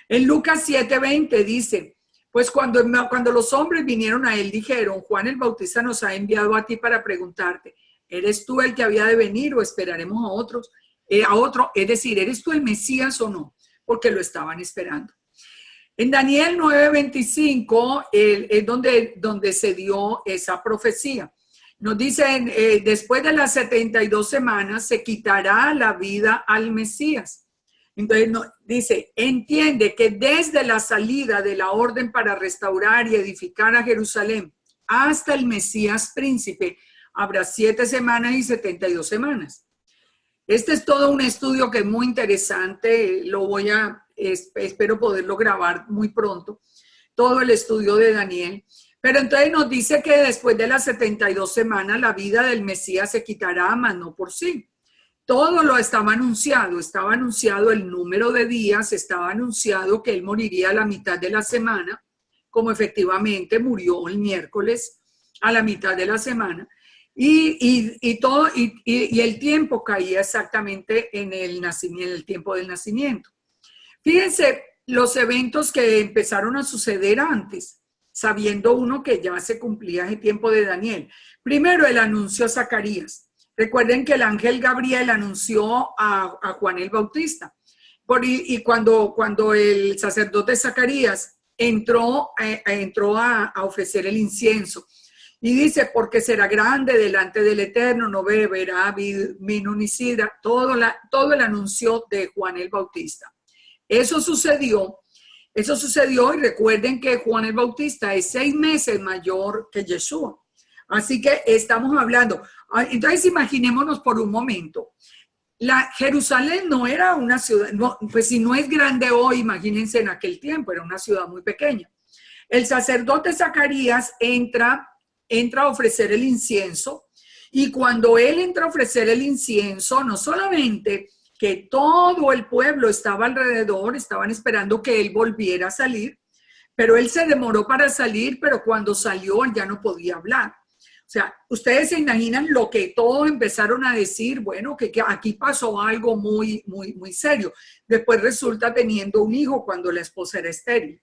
En Lucas 7:20 dice, pues cuando los hombres vinieron a él, dijeron, Juan el Bautista nos ha enviado a ti para preguntarte, ¿eres tú el que había de venir o esperaremos a otro? Es decir, ¿eres tú el Mesías o no? Porque lo estaban esperando. En Daniel 9:25 es donde se dio esa profecía. Nos dicen, después de las 72 semanas se quitará la vida al Mesías. Entonces dice, entiende que desde la salida de la orden para restaurar y edificar a Jerusalén hasta el Mesías príncipe habrá 7 semanas y 72 semanas. Este es todo un estudio que es muy interesante, espero poderlo grabar muy pronto, todo el estudio de Daniel. Pero entonces nos dice que después de las 72 semanas la vida del Mesías se quitará, mas no por sí. Todo lo estaba anunciado el número de días, estaba anunciado que él moriría a la mitad de la semana, como efectivamente murió el miércoles a la mitad de la semana, y el tiempo caía exactamente en el tiempo del nacimiento. Fíjense los eventos que empezaron a suceder antes, sabiendo uno que ya se cumplía el tiempo de Daniel. Primero, el anuncio a Zacarías. Recuerden que el ángel Gabriel anunció a Juan el Bautista. Y cuando el sacerdote Zacarías entró a ofrecer el incienso, y dice, porque será grande delante del Eterno, no beberá vino ni sidra, todo el anuncio de Juan el Bautista. Eso sucedió y recuerden que Juan el Bautista es 6 meses mayor que Yeshua. Así que estamos hablando. Entonces imaginémonos por un momento. Jerusalén no era una ciudad, pues si no es grande hoy, imagínense en aquel tiempo, era una ciudad muy pequeña. El sacerdote Zacarías entra a ofrecer el incienso, y cuando él entra a ofrecer el incienso, no solamente que todo el pueblo estaba alrededor, estaban esperando que él volviera a salir, pero él se demoró para salir, pero cuando salió él ya no podía hablar. O sea, ustedes se imaginan lo que todos empezaron a decir, bueno, que aquí pasó algo muy, muy, muy serio. Después resulta teniendo un hijo cuando la esposa era estéril.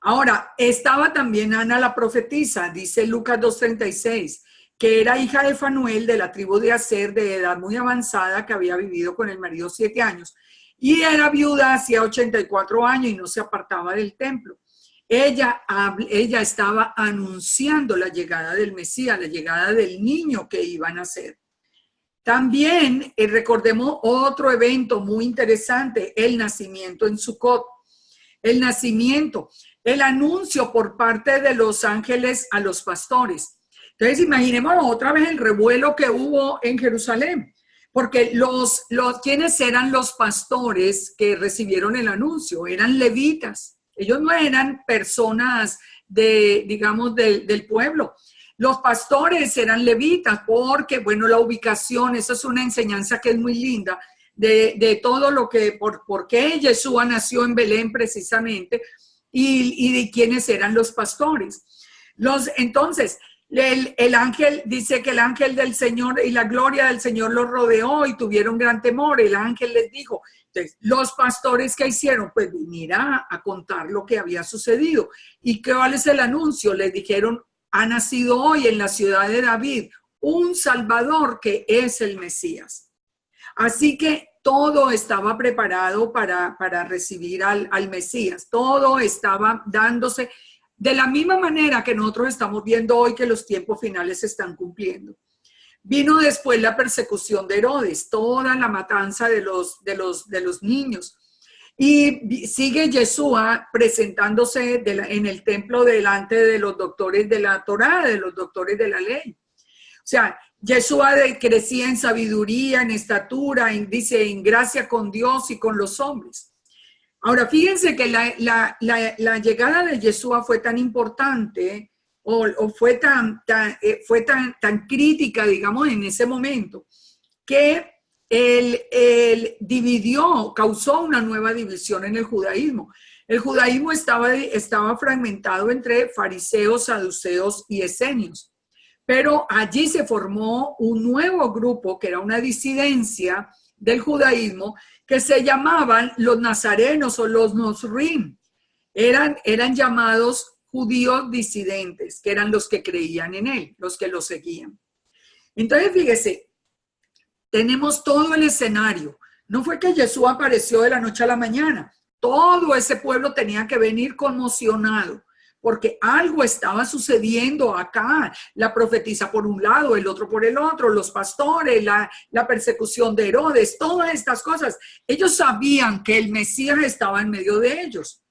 Ahora, estaba también Ana la profetisa, dice Lucas 2:36, que era hija de Fanuel de la tribu de Aser, de edad muy avanzada, que había vivido con el marido 7 años. Y era viuda hacía 84 años y no se apartaba del templo. Ella estaba anunciando la llegada del Mesías, la llegada del niño que iba a nacer. También recordemos otro evento muy interesante, el nacimiento en Sucot. El anuncio por parte de los ángeles a los pastores. Entonces imaginemos otra vez el revuelo que hubo en Jerusalén, porque ¿quiénes eran los pastores que recibieron el anuncio? Eran levitas. Ellos no eran personas del pueblo. Los pastores eran levitas porque, bueno, la ubicación, esa es una enseñanza que es muy linda de todo lo que, por qué Yeshua nació en Belén precisamente y de quiénes eran los pastores. Entonces, el ángel dice que el ángel del Señor y la gloria del Señor los rodeó y tuvieron gran temor. El ángel les dijo, Entonces, los pastores, ¿qué hicieron? Pues venir a contar lo que había sucedido. ¿Y cuál es el anuncio? Les dijeron, ha nacido hoy en la ciudad de David un Salvador que es el Mesías. Así que todo estaba preparado para recibir al Mesías. Todo estaba dándose de la misma manera que nosotros estamos viendo hoy que los tiempos finales se están cumpliendo. Vino después la persecución de Herodes, toda la matanza de los niños. Y sigue Yeshua presentándose en el templo delante de los doctores de la Torá, de los doctores de la ley. O sea, Yeshua crecía en sabiduría, en estatura, dice, en gracia con Dios y con los hombres. Ahora, fíjense que la llegada de Yeshua fue tan importante o fue tan crítica, digamos, en ese momento, que él causó una nueva división en el judaísmo. El judaísmo estaba fragmentado entre fariseos, saduceos y esenios. Pero allí se formó un nuevo grupo que era una disidencia del judaísmo que se llamaban los nazarenos o los nosrim. Eran llamados judíos disidentes, que eran los que creían en él, los que lo seguían. Entonces, fíjese, tenemos todo el escenario. No fue que Jesús apareció de la noche a la mañana. Todo ese pueblo tenía que venir conmocionado, porque algo estaba sucediendo acá. La profetisa por un lado, el otro por el otro, los pastores, la persecución de Herodes, todas estas cosas. Ellos sabían que el Mesías estaba en medio de ellos.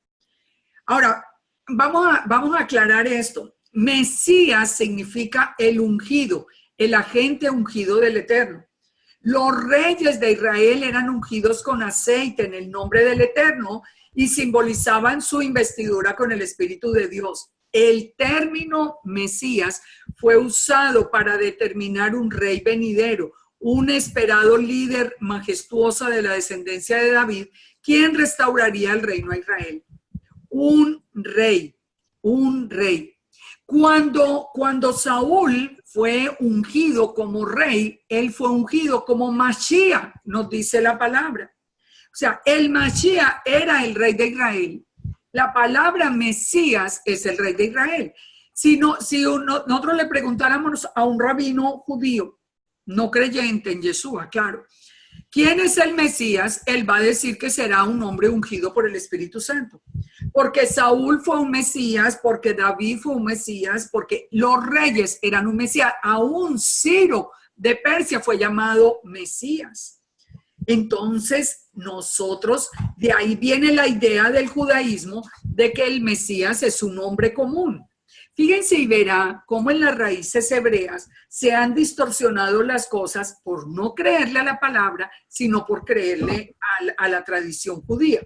Ahora, vamos a aclarar esto. Mesías significa el ungido, el agente ungido del Eterno. Los reyes de Israel eran ungidos con aceite en el nombre del Eterno y simbolizaban su investidura con el Espíritu de Dios. El término Mesías fue usado para determinar un rey venidero, un esperado líder majestuoso de la descendencia de David, quien restauraría el reino a Israel. Un rey. Cuando Saúl fue ungido como rey, él fue ungido como Mashiach, nos dice la palabra. O sea, el Mashiach era el rey de Israel. La palabra Mesías es el rey de Israel. Nosotros le preguntáramos a un rabino judío, no creyente en Yeshua, claro, ¿quién es el Mesías? Él va a decir que será un hombre ungido por el Espíritu Santo. Porque Saúl fue un Mesías, porque David fue un Mesías, porque los reyes eran un Mesías. Aún Ciro de Persia fue llamado Mesías. Entonces, nosotros, de ahí viene la idea del judaísmo de que el Mesías es un nombre común. Fíjense y verá cómo en las raíces hebreas se han distorsionado las cosas por no creerle a la palabra, sino por creerle a la tradición judía.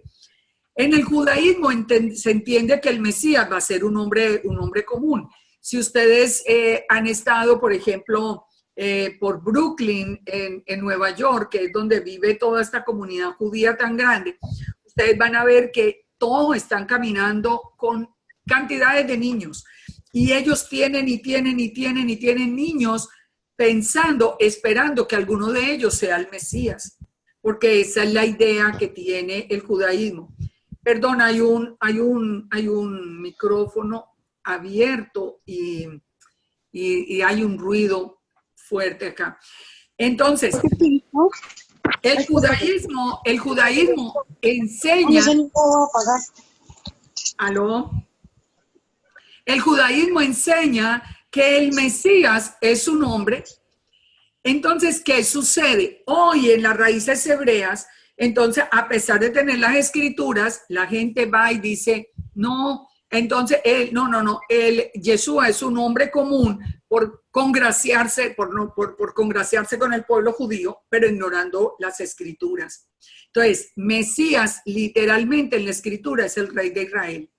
En el judaísmo se entiende que el Mesías va a ser un hombre común. Si ustedes han estado, por ejemplo, por Brooklyn, en Nueva York, que es donde vive toda esta comunidad judía tan grande, ustedes van a ver que todos están caminando con cantidades de niños. Y ellos tienen niños pensando, esperando que alguno de ellos sea el Mesías, porque esa es la idea que tiene el judaísmo. Perdón, hay un micrófono abierto y hay un ruido fuerte acá. Entonces, el judaísmo enseña. ¿Aló? El judaísmo enseña que el Mesías es un hombre. Entonces, ¿qué sucede? Hoy en las raíces hebreas, entonces, a pesar de tener las escrituras, la gente va y dice, no, entonces, el Yeshua es un hombre común por congraciarse con el pueblo judío, pero ignorando las escrituras. Entonces, Mesías, literalmente en la escritura, es el rey de Israel.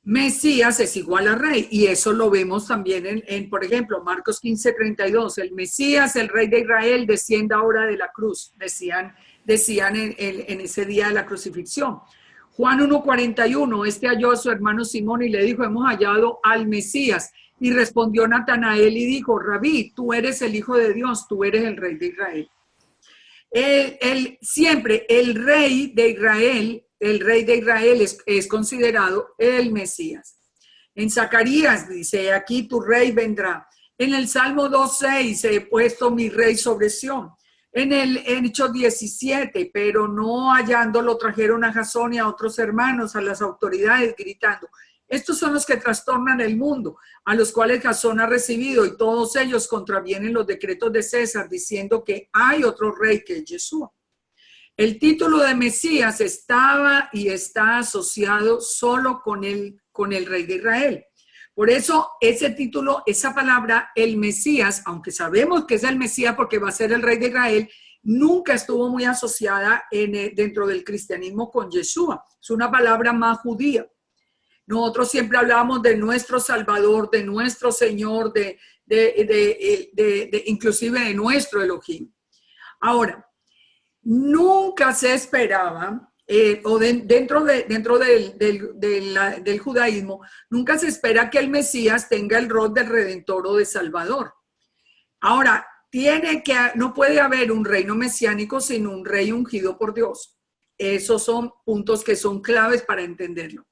Mesías es igual a rey, y eso lo vemos también por ejemplo, Marcos 15:32, el Mesías, el rey de Israel, descienda ahora de la cruz, decían en ese día de la crucifixión. Juan 1:41, halló a su hermano Simón y le dijo, hemos hallado al Mesías. Y respondió Natanael y dijo, Rabí, tú eres el Hijo de Dios, tú eres el Rey de Israel. Siempre el rey de Israel es considerado el Mesías. En Zacarías dice, aquí tu rey vendrá. En el Salmo 2:6, he puesto mi rey sobre Sión. En el Hechos 17, pero no hallándolo trajeron a Jasón y a otros hermanos, a las autoridades, gritando, estos son los que trastornan el mundo, a los cuales Jasón ha recibido, y todos ellos contravienen los decretos de César, diciendo que hay otro rey que es Yeshua. El título de Mesías estaba y está asociado solo con el rey de Israel. Por eso ese título, esa palabra, el Mesías, aunque sabemos que es el Mesías porque va a ser el rey de Israel, nunca estuvo muy asociada dentro del cristianismo con Yeshua. Es una palabra más judía. Nosotros siempre hablamos de nuestro Salvador, de nuestro Señor, inclusive de nuestro Elohim. Ahora, nunca se esperaba, dentro del judaísmo, nunca se espera que el Mesías tenga el rol de redentor o de salvador. Ahora, no puede haber un reino mesiánico sin un rey ungido por Dios. Esos son puntos que son claves para entenderlo.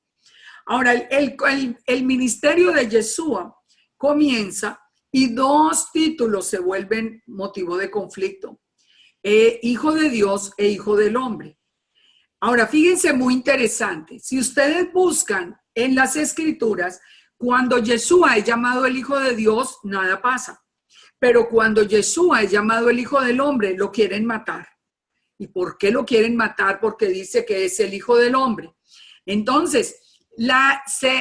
Ahora, el ministerio de Yeshua comienza y dos títulos se vuelven motivo de conflicto. Hijo de Dios e hijo del hombre. Ahora, fíjense, muy interesante. Si ustedes buscan en las escrituras, cuando Yeshua es llamado el hijo de Dios, nada pasa. Pero cuando Yeshua es llamado el hijo del hombre, lo quieren matar. ¿Y por qué lo quieren matar? Porque dice que es el hijo del hombre. Entonces,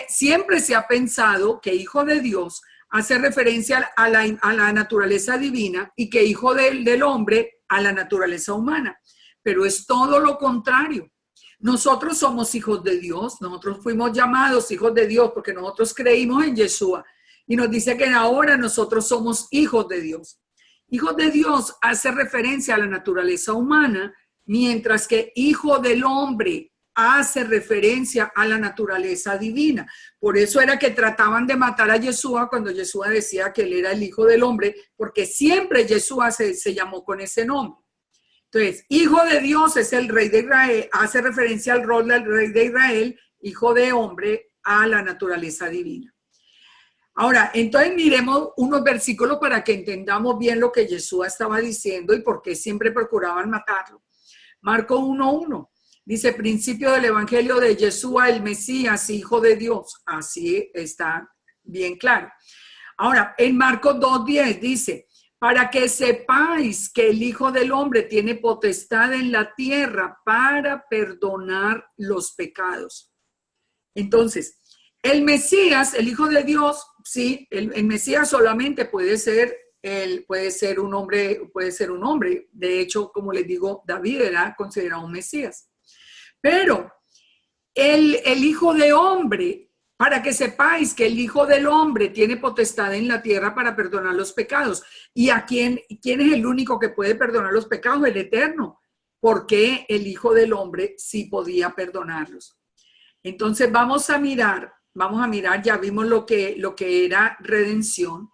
siempre se ha pensado que hijo de Dios hace referencia a la naturaleza divina y que hijo del hombre a la naturaleza humana. Pero es todo lo contrario. Nosotros somos hijos de Dios, nosotros fuimos llamados hijos de Dios porque nosotros creímos en Yeshua y nos dice que ahora nosotros somos hijos de Dios. Hijos de Dios hace referencia a la naturaleza humana, mientras que hijo del hombre hace referencia a la naturaleza divina. Por eso era que trataban de matar a Yeshua cuando Yeshua decía que él era el hijo del hombre, porque siempre Yeshua se llamó con ese nombre. Entonces, hijo de Dios es el rey de Israel, hace referencia al rol del rey de Israel, hijo de hombre a la naturaleza divina. Ahora, entonces miremos unos versículos para que entendamos bien lo que Yeshua estaba diciendo y por qué siempre procuraban matarlo. Marcos 1:1 dice, principio del evangelio de Yeshua, el Mesías, hijo de Dios. Así está bien claro. Ahora, en Marcos 2:10 dice, para que sepáis que el Hijo del Hombre tiene potestad en la tierra para perdonar los pecados. Entonces, el Mesías, el Hijo de Dios, sí, el Mesías solamente puede ser un hombre. De hecho, como les digo, David era considerado un Mesías. Pero el Hijo de Hombre, para que sepáis que el Hijo del Hombre tiene potestad en la tierra para perdonar los pecados. ¿Y quién es el único que puede perdonar los pecados? El Eterno. Porque el Hijo del Hombre sí podía perdonarlos. Entonces vamos a mirar, ya vimos lo que era redención.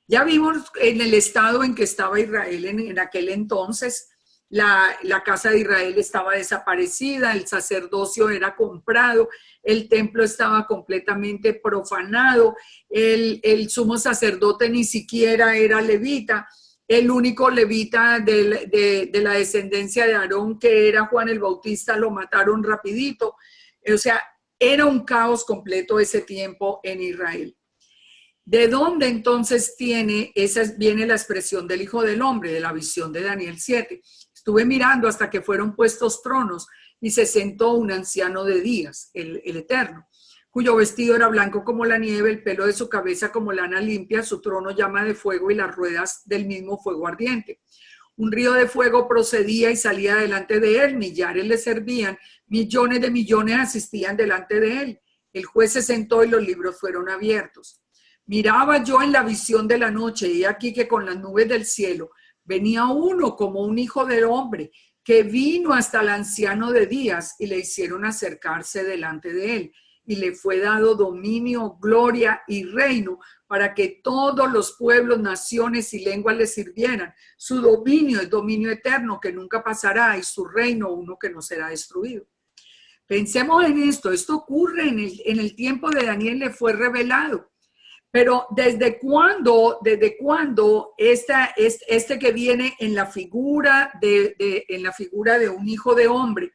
Ya vimos en el estado en que estaba Israel en aquel entonces. La casa de Israel estaba desaparecida, el sacerdocio era comprado, el templo estaba completamente profanado, el sumo sacerdote ni siquiera era levita, el único levita de la descendencia de Aarón, que era Juan el Bautista, lo mataron rapidito. O sea, era un caos completo ese tiempo en Israel. ¿De dónde entonces viene la expresión del Hijo del Hombre, de la visión de Daniel 7? Estuve mirando hasta que fueron puestos tronos y se sentó un anciano de días, el Eterno, cuyo vestido era blanco como la nieve, el pelo de su cabeza como lana limpia, su trono llama de fuego y las ruedas del mismo fuego ardiente. Un río de fuego procedía y salía delante de él, millares le servían, millones de millones asistían delante de él. El juez se sentó y los libros fueron abiertos. Miraba yo en la visión de la noche y aquí que con las nubes del cielo venía uno como un hijo del hombre que vino hasta el anciano de días y le hicieron acercarse delante de él. y le fue dado dominio, gloria y reino para que todos los pueblos, naciones y lenguas le sirvieran. Su dominio es dominio eterno que nunca pasará y su reino uno que no será destruido. Pensemos en esto ocurre en el tiempo de Daniel, le fue revelado. Pero ¿desde cuándo este que viene en la figura de un hijo de hombre,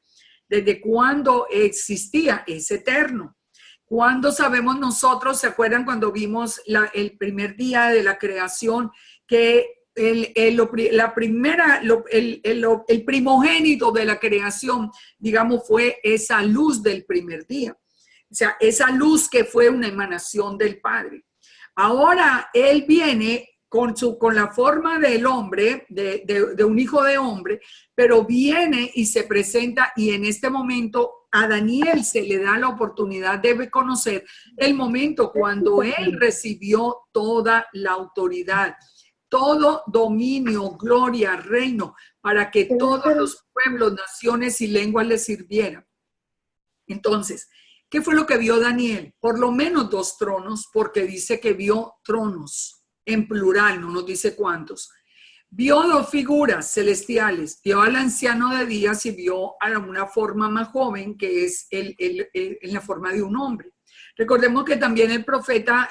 desde cuándo existía? Es eterno. ¿Cuándo sabemos nosotros? ¿Se acuerdan cuando vimos el primer día de la creación que el primogénito de la creación, digamos, fue esa luz del primer día? O sea, esa luz que fue una emanación del Padre. Ahora él viene con la forma del hombre, de un hijo de hombre, pero viene y se presenta, y en este momento a Daniel se le da la oportunidad de conocer el momento cuando él recibió toda la autoridad, todo dominio, gloria, reino, para que todos los pueblos, naciones y lenguas le sirvieran. Entonces, ¿qué fue lo que vio Daniel? Por lo menos 2 tronos, porque dice que vio tronos en plural, no nos dice cuántos. Vio 2 figuras celestiales, vio al anciano de días y vio a una forma más joven que es en la forma de un hombre. Recordemos que también el profeta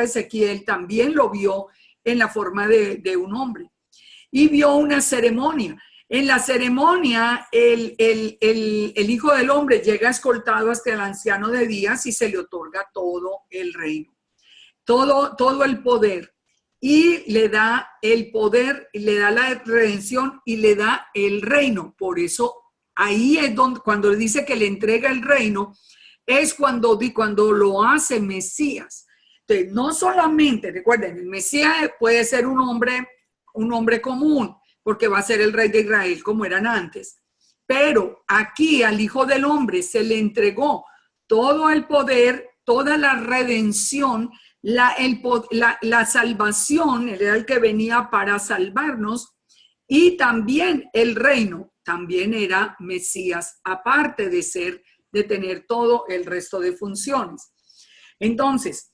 Ezequiel también lo vio en la forma de un hombre. Y vio una ceremonia. En la ceremonia, el Hijo del Hombre llega escoltado hasta el anciano de días y se le otorga todo el reino, todo el poder. Y le da el poder, le da la redención y le da el reino. Por eso ahí es donde, cuando dice que le entrega el reino, es cuando lo hace Mesías. Entonces, no solamente, recuerden, el Mesías puede ser un hombre común, porque va a ser el rey de Israel como eran antes. Pero aquí al Hijo del Hombre se le entregó todo el poder, toda la redención, la salvación, él era el que venía para salvarnos, y también el reino, también era Mesías, aparte de tener todo el resto de funciones. Entonces,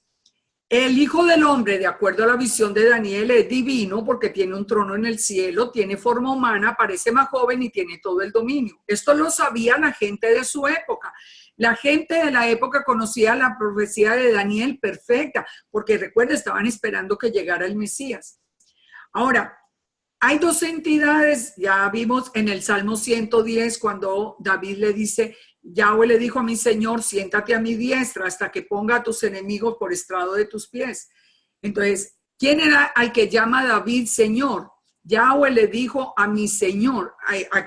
el Hijo del Hombre, de acuerdo a la visión de Daniel, es divino porque tiene un trono en el cielo, tiene forma humana, parece más joven y tiene todo el dominio. Esto lo sabía la gente de su época. La gente de la época conocía la profecía de Daniel perfecta, porque recuerda, estaban esperando que llegara el Mesías. Ahora, hay 2 entidades, ya vimos en el Salmo 110, cuando David le dice, Yahweh le dijo a mi Señor, siéntate a mi diestra hasta que ponga a tus enemigos por estrado de tus pies. Entonces, ¿quién era al que llama David Señor? Yahweh le dijo a mi Señor.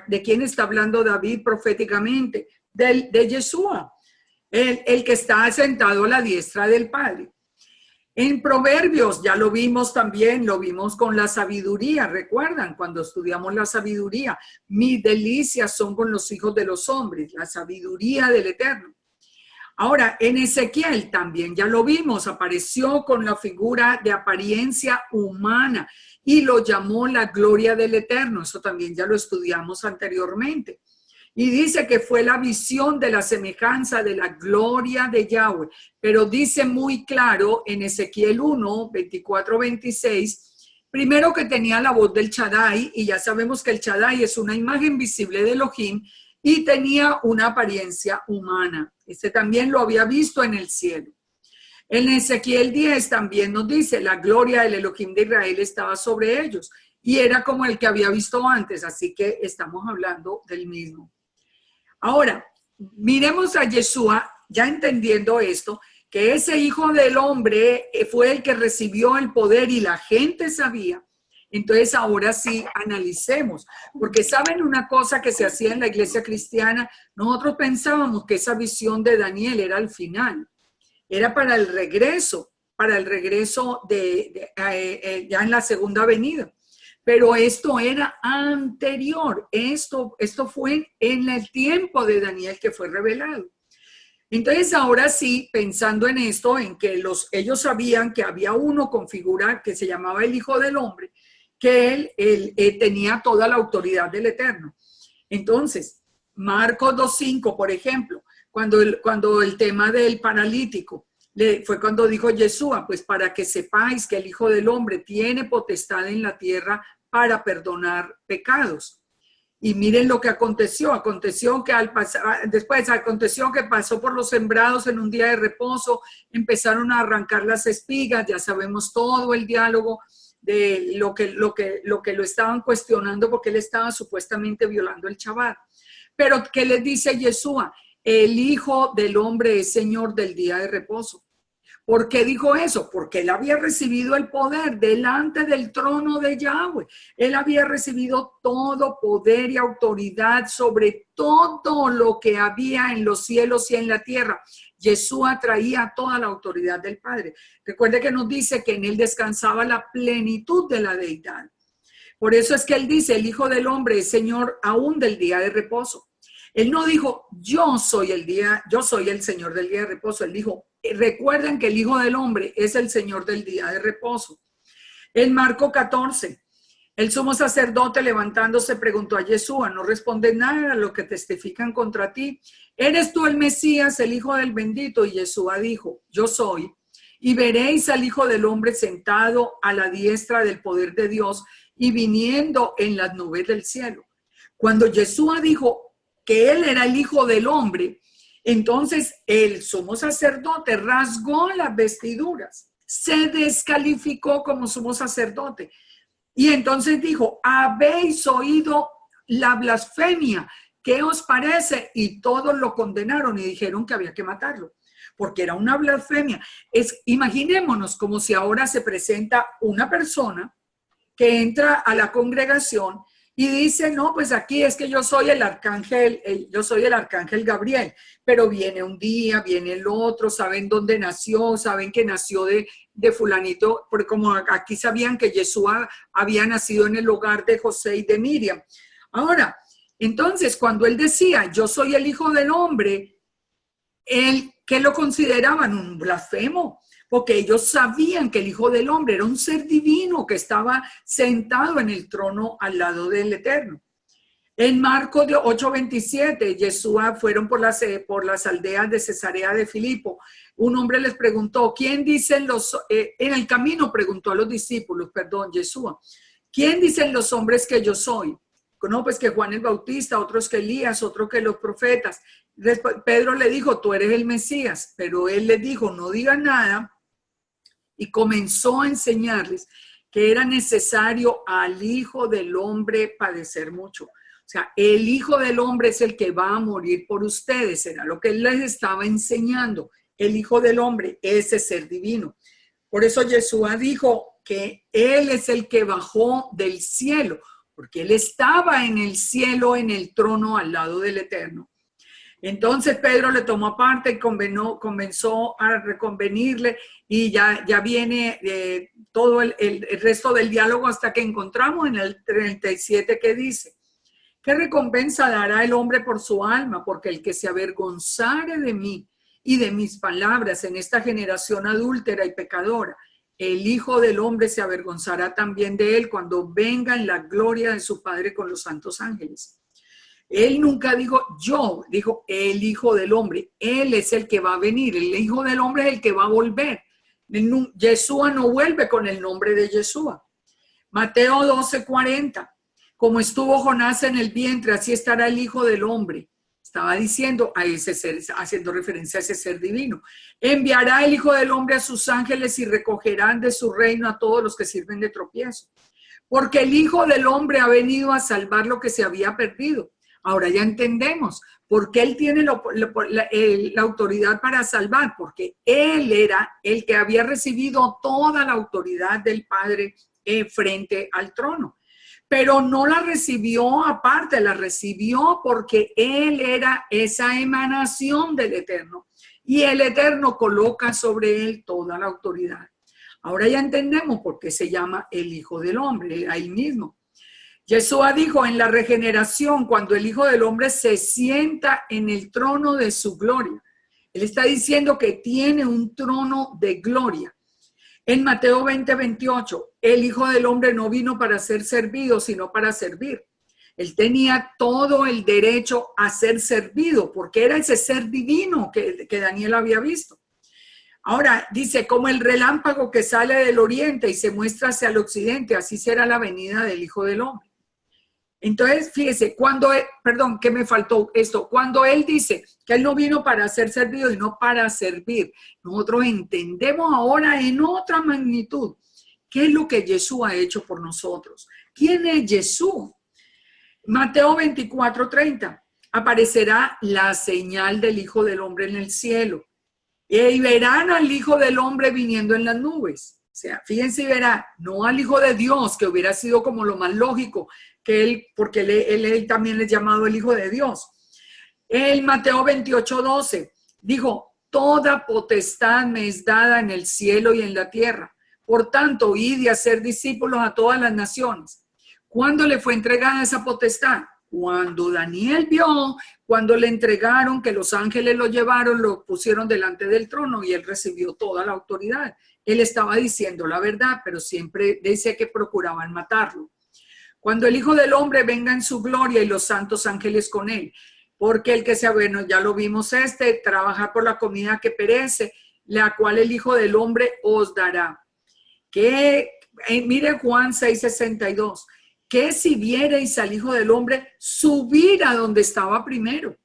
¿De quién está hablando David proféticamente? De Yeshua, el que está sentado a la diestra del Padre. En Proverbios, ya lo vimos también, lo vimos con la sabiduría, ¿recuerdan? Cuando estudiamos la sabiduría, mis delicias son con los hijos de los hombres, la sabiduría del Eterno. Ahora, en Ezequiel también ya lo vimos, apareció con la figura de apariencia humana y lo llamó la gloria del Eterno, eso también ya lo estudiamos anteriormente. Y dice que fue la visión de la semejanza de la gloria de Yahweh. Pero dice muy claro en Ezequiel 1, 24, 26, primero que tenía la voz del Shaddai, y ya sabemos que el Shaddai es una imagen visible de Elohim, y tenía una apariencia humana. Este también lo había visto en el cielo. En Ezequiel 10 también nos dice, la gloria del Elohim de Israel estaba sobre ellos, y era como el que había visto antes, así que estamos hablando del mismo. Ahora, miremos a Yeshua, ya entendiendo esto, que ese Hijo del Hombre fue el que recibió el poder y la gente sabía. Entonces, ahora sí, analicemos, porque ¿saben una cosa que se hacía en la iglesia cristiana? Nosotros pensábamos que esa visión de Daniel era al final, era para el regreso ya en la segunda venida. Pero esto era anterior, esto fue en el tiempo de Daniel que fue revelado. Entonces ahora sí, pensando en esto, en que ellos sabían que había uno con figura que se llamaba el Hijo del Hombre, que él tenía toda la autoridad del Eterno. Entonces, Marcos 2.5, por ejemplo, cuando el tema del paralítico, fue cuando dijo Yeshua, pues para que sepáis que el Hijo del Hombre tiene potestad en la tierra para perdonar pecados. Y miren lo que aconteció. Aconteció que aconteció que pasó por los sembrados en un día de reposo, empezaron a arrancar las espigas, ya sabemos todo el diálogo de lo que lo estaban cuestionando porque él estaba supuestamente violando el Shabbat. Pero ¿qué les dice Yeshua? El Hijo del Hombre es Señor del día de reposo. ¿Por qué dijo eso? Porque él había recibido el poder delante del trono de Yahweh. Él había recibido todo poder y autoridad sobre todo lo que había en los cielos y en la tierra. Yeshua traía toda la autoridad del Padre. Recuerde que nos dice que en él descansaba la plenitud de la deidad. Por eso es que él dice, el Hijo del Hombre es Señor aún del día de reposo. Él no dijo, yo soy el Señor del día de reposo. Él dijo, recuerden que el Hijo del Hombre es el Señor del día de reposo. En Marco 14, el sumo sacerdote levantándose preguntó a Yeshua, no responde nada a lo que testifican contra ti. ¿Eres tú el Mesías, el Hijo del bendito? Y Yeshua dijo, yo soy. Y veréis al Hijo del Hombre sentado a la diestra del poder de Dios y viniendo en las nubes del cielo. Cuando Yeshua dijo que él era el Hijo del Hombre, entonces el sumo sacerdote rasgó las vestiduras, se descalificó como sumo sacerdote. Y entonces dijo, habéis oído la blasfemia, ¿qué os parece? Y todos lo condenaron y dijeron que había que matarlo, porque era una blasfemia. Imaginémonos como si ahora se presenta una persona que entra a la congregación y dice, no, pues aquí es que yo soy el arcángel Gabriel, pero viene un día, viene el otro, saben dónde nació, saben que nació de fulanito, porque como aquí sabían que Yeshua había nacido en el hogar de José y de Miriam. Ahora, entonces, cuando él decía, yo soy el Hijo del Hombre, ¿qué lo consideraban? Un blasfemo. Porque ellos sabían que el Hijo del Hombre era un ser divino que estaba sentado en el trono al lado del Eterno. En Marcos 8:27, Yeshua fueron por las aldeas de Cesarea de Filipo. Un hombre les preguntó, ¿quién dicen en el camino preguntó a los discípulos, Yeshua, ¿quién dicen los hombres que yo soy? No, pues que Juan el Bautista, otros que Elías, otros que los profetas. Pedro le dijo, tú eres el Mesías, pero él les dijo, no digan nada. Y comenzó a enseñarles que era necesario al Hijo del Hombre padecer mucho. O sea, el Hijo del Hombre es el que va a morir por ustedes. Era lo que él les estaba enseñando. El Hijo del Hombre, ese ser divino. Por eso Yeshua dijo que él es el que bajó del cielo, porque él estaba en el cielo, en el trono al lado del Eterno. Entonces Pedro le tomó aparte y comenzó a reconvenirle y ya viene todo el resto del diálogo hasta que encontramos en el 37 que dice, ¿qué recompensa dará el hombre por su alma? Porque el que se avergonzare de mí y de mis palabras en esta generación adúltera y pecadora, el Hijo del Hombre se avergonzará también de él cuando venga en la gloria de su Padre con los santos ángeles. Él nunca dijo yo, dijo el Hijo del Hombre. Él es el que va a venir. El Hijo del Hombre es el que va a volver. Yeshua no vuelve con el nombre de Yeshua. Mateo 12:40. Como estuvo Jonás en el vientre, así estará el Hijo del Hombre. Estaba diciendo a ese ser, haciendo referencia a ese ser divino. Enviará el Hijo del Hombre a sus ángeles y recogerán de su reino a todos los que sirven de tropiezo. Porque el Hijo del Hombre ha venido a salvar lo que se había perdido. Ahora ya entendemos por qué él tiene la autoridad para salvar, porque él era el que había recibido toda la autoridad del Padre frente al trono. Pero no la recibió aparte, la recibió porque él era esa emanación del Eterno. Y el Eterno coloca sobre él toda la autoridad. Ahora ya entendemos por qué se llama el Hijo del Hombre, ahí mismo. Yeshua dijo en la regeneración, cuando el Hijo del Hombre se sienta en el trono de su gloria. Él está diciendo que tiene un trono de gloria. En Mateo 20:28, el Hijo del Hombre no vino para ser servido, sino para servir Él tenía todo el derecho a ser servido, porque era ese ser divino que Daniel había visto. Ahora dice, como el relámpago que sale del oriente y se muestra hacia el occidente, así será la venida del Hijo del Hombre. Entonces, fíjese, perdón, que me faltó esto, cuando él dice que él no vino para ser servido y no para servir, nosotros entendemos ahora en otra magnitud qué es lo que Jesús ha hecho por nosotros. ¿Quién es Jesús? Mateo 24:30, aparecerá la señal del Hijo del Hombre en el cielo y verán al Hijo del Hombre viniendo en las nubes. O sea, fíjense y verán, no al Hijo de Dios, que hubiera sido como lo más lógico, que él, porque él también es llamado el Hijo de Dios. El Mateo 28:12 dijo, toda potestad me es dada en el cielo y en la tierra. Por tanto, id y hacer discípulos a todas las naciones. ¿Cuándo le fue entregada esa potestad? Cuando Daniel vio, cuando le entregaron, que los ángeles lo llevaron, lo pusieron delante del trono y él recibió toda la autoridad. Él estaba diciendo la verdad, pero siempre dice que procuraban matarlo. Cuando el Hijo del Hombre venga en su gloria y los santos ángeles con él, porque el que sea, bueno, ya lo vimos trabajar por la comida que perece, la cual el Hijo del Hombre os dará. Que, mire Juan 6:62, que si viereis al Hijo del Hombre subir a donde estaba primero.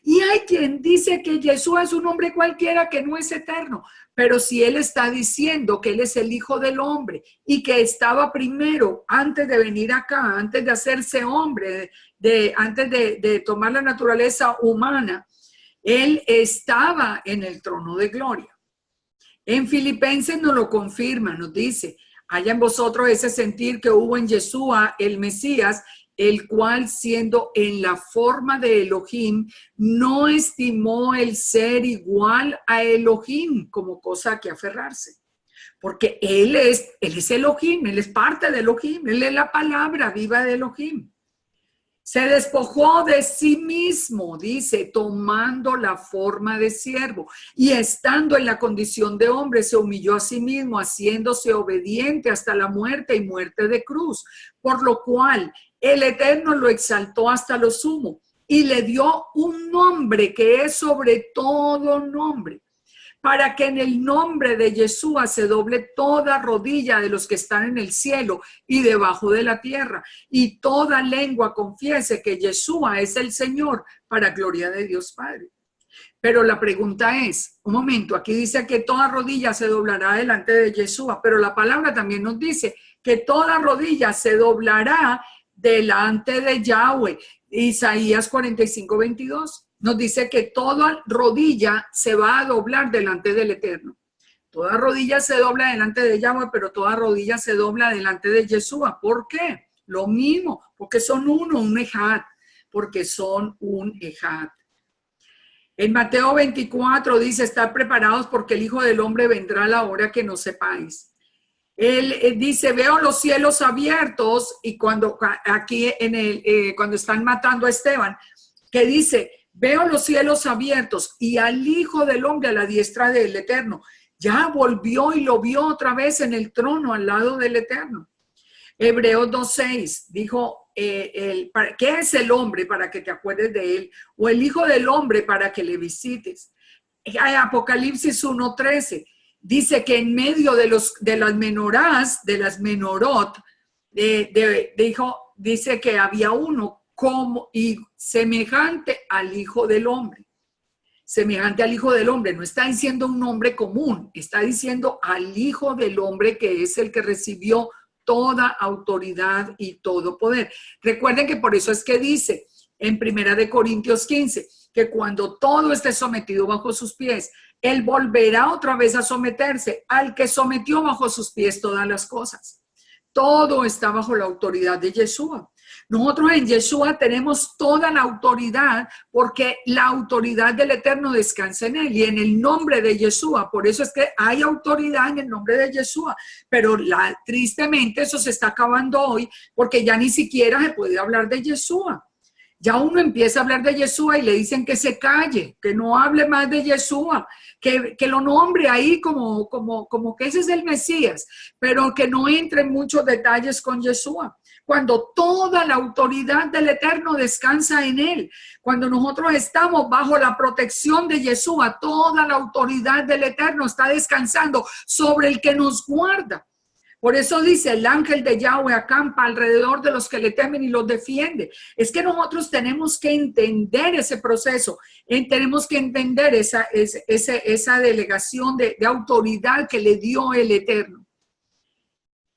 Y hay quien dice que Jesús es un hombre cualquiera que no es eterno, pero si él está diciendo que él es el Hijo del Hombre y que estaba primero antes de venir acá, antes de hacerse hombre, antes de tomar la naturaleza humana, él estaba en el trono de gloria. En Filipenses nos lo confirma, nos dice, haya en vosotros ese sentir que hubo en Yeshua, el Mesías, el cual siendo en la forma de Elohim, no estimó el ser igual a Elohim como cosa que aferrarse. Porque él es Elohim, él es parte de Elohim, él es la palabra viva de Elohim. Se despojó de sí mismo, dice, tomando la forma de siervo y estando en la condición de hombre, se humilló a sí mismo, haciéndose obediente hasta la muerte y muerte de cruz, por lo cual el Eterno lo exaltó hasta lo sumo y le dio un nombre que es sobre todo nombre, para que en el nombre de Yeshua se doble toda rodilla de los que están en el cielo y debajo de la tierra, y toda lengua confiese que Yeshua es el Señor, para gloria de Dios Padre. Pero la pregunta es, un momento, aquí dice que toda rodilla se doblará delante de Yeshua, pero la palabra también nos dice que toda rodilla se doblará delante de Yahweh. Isaías 45:22. Nos dice que toda rodilla se va a doblar delante del Eterno. Toda rodilla se dobla delante de Yahweh, pero toda rodilla se dobla delante de Yeshua. ¿Por qué? Lo mismo, porque son uno, un ejad, porque son un ejad. En Mateo 24 dice, estar preparados porque el Hijo del Hombre vendrá a la hora que no sepáis. Él dice, veo los cielos abiertos, y cuando aquí cuando están matando a Esteban, que dice, veo los cielos abiertos y al Hijo del Hombre a la diestra del Eterno. Ya volvió y lo vio otra vez en el trono al lado del Eterno. Hebreos 2:6 dijo, ¿qué es el hombre para que te acuerdes de él? O el Hijo del Hombre para que le visites. Apocalipsis 1:13 dice que en medio de las menorás, de las menorot, dice que había uno como y semejante al Hijo del Hombre. Semejante al Hijo del Hombre, no está diciendo un nombre común, está diciendo al Hijo del Hombre, que es el que recibió toda autoridad y todo poder. Recuerden que por eso es que dice en 1 Corintios 15, que cuando todo esté sometido bajo sus pies, él volverá otra vez a someterse al que sometió bajo sus pies todas las cosas. Todo está bajo la autoridad de Yeshua. Nosotros en Yeshua tenemos toda la autoridad, porque la autoridad del Eterno descansa en él y en el nombre de Yeshua. Por eso es que hay autoridad en el nombre de Yeshua, pero tristemente eso se está acabando hoy, porque ya ni siquiera se puede hablar de Yeshua. Ya uno empieza a hablar de Yeshua y le dicen que se calle, que no hable más de Yeshua, que lo nombre ahí como que ese es el Mesías, pero que no entre en muchos detalles con Yeshua. cuando toda la autoridad del Eterno descansa en Él. Cuando nosotros estamos bajo la protección de Yeshua, toda la autoridad del Eterno está descansando sobre el que nos guarda. Por eso dice, el ángel de Yahweh acampa alrededor de los que le temen y los defiende. Es que nosotros tenemos que entender ese proceso, tenemos que entender esa delegación de autoridad que le dio el Eterno.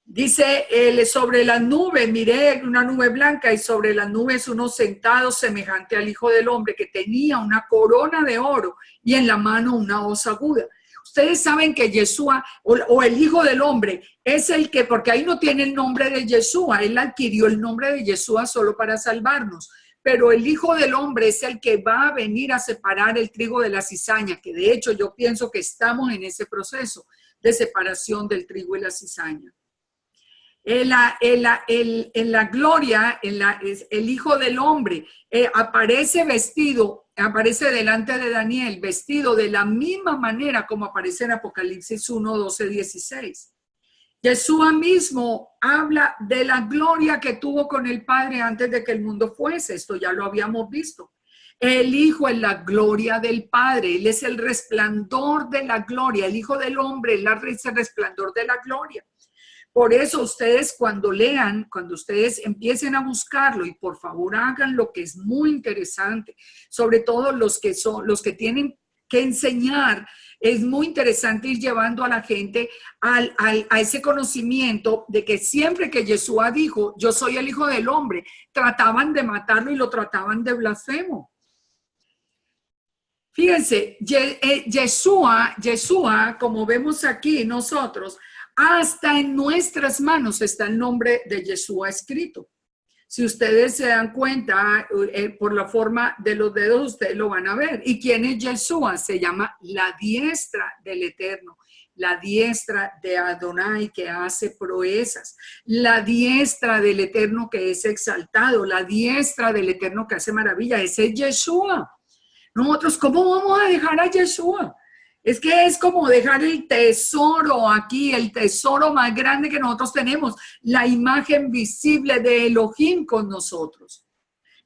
Dice, sobre la nube, miré una nube blanca y sobre las nubes uno sentado semejante al Hijo del Hombre que tenía una corona de oro y en la mano una hoz aguda. Ustedes saben que Yeshua o el Hijo del Hombre es el que, porque ahí no tiene el nombre de Yeshua, él adquirió el nombre de Yeshua solo para salvarnos, pero el Hijo del Hombre es el que va a venir a separar el trigo de la cizaña, que de hecho yo pienso que estamos en ese proceso de separación del trigo y la cizaña. En la gloria, el Hijo del Hombre aparece delante de Daniel, vestido de la misma manera como aparece en Apocalipsis 1, 12, 16. Yeshua mismo habla de la gloria que tuvo con el Padre antes de que el mundo fuese. Esto ya lo habíamos visto. El Hijo es la gloria del Padre. Él es el resplandor de la gloria. El Hijo del Hombre es el resplandor de la gloria. Por eso ustedes cuando lean, cuando ustedes empiecen a buscarlo, y por favor hagan lo que es muy interesante, sobre todo los que tienen que enseñar, es muy interesante ir llevando a la gente a ese conocimiento de que siempre que Yeshua dijo, yo soy el Hijo del Hombre, trataban de matarlo y lo trataban de blasfemo. Fíjense, Yeshua, como vemos aquí nosotros, hasta en nuestras manos está el nombre de Yeshua escrito. Si ustedes se dan cuenta, por la forma de los dedos, ustedes lo van a ver. ¿Y quién es Yeshua? Se llama la diestra del Eterno, la diestra de Adonai que hace proezas, la diestra del Eterno que es exaltado, la diestra del Eterno que hace maravilla. Ese es Yeshua. Nosotros, ¿cómo vamos a dejar a Yeshua? Es que es como dejar el tesoro aquí, el tesoro más grande que nosotros tenemos, la imagen visible de Elohim con nosotros.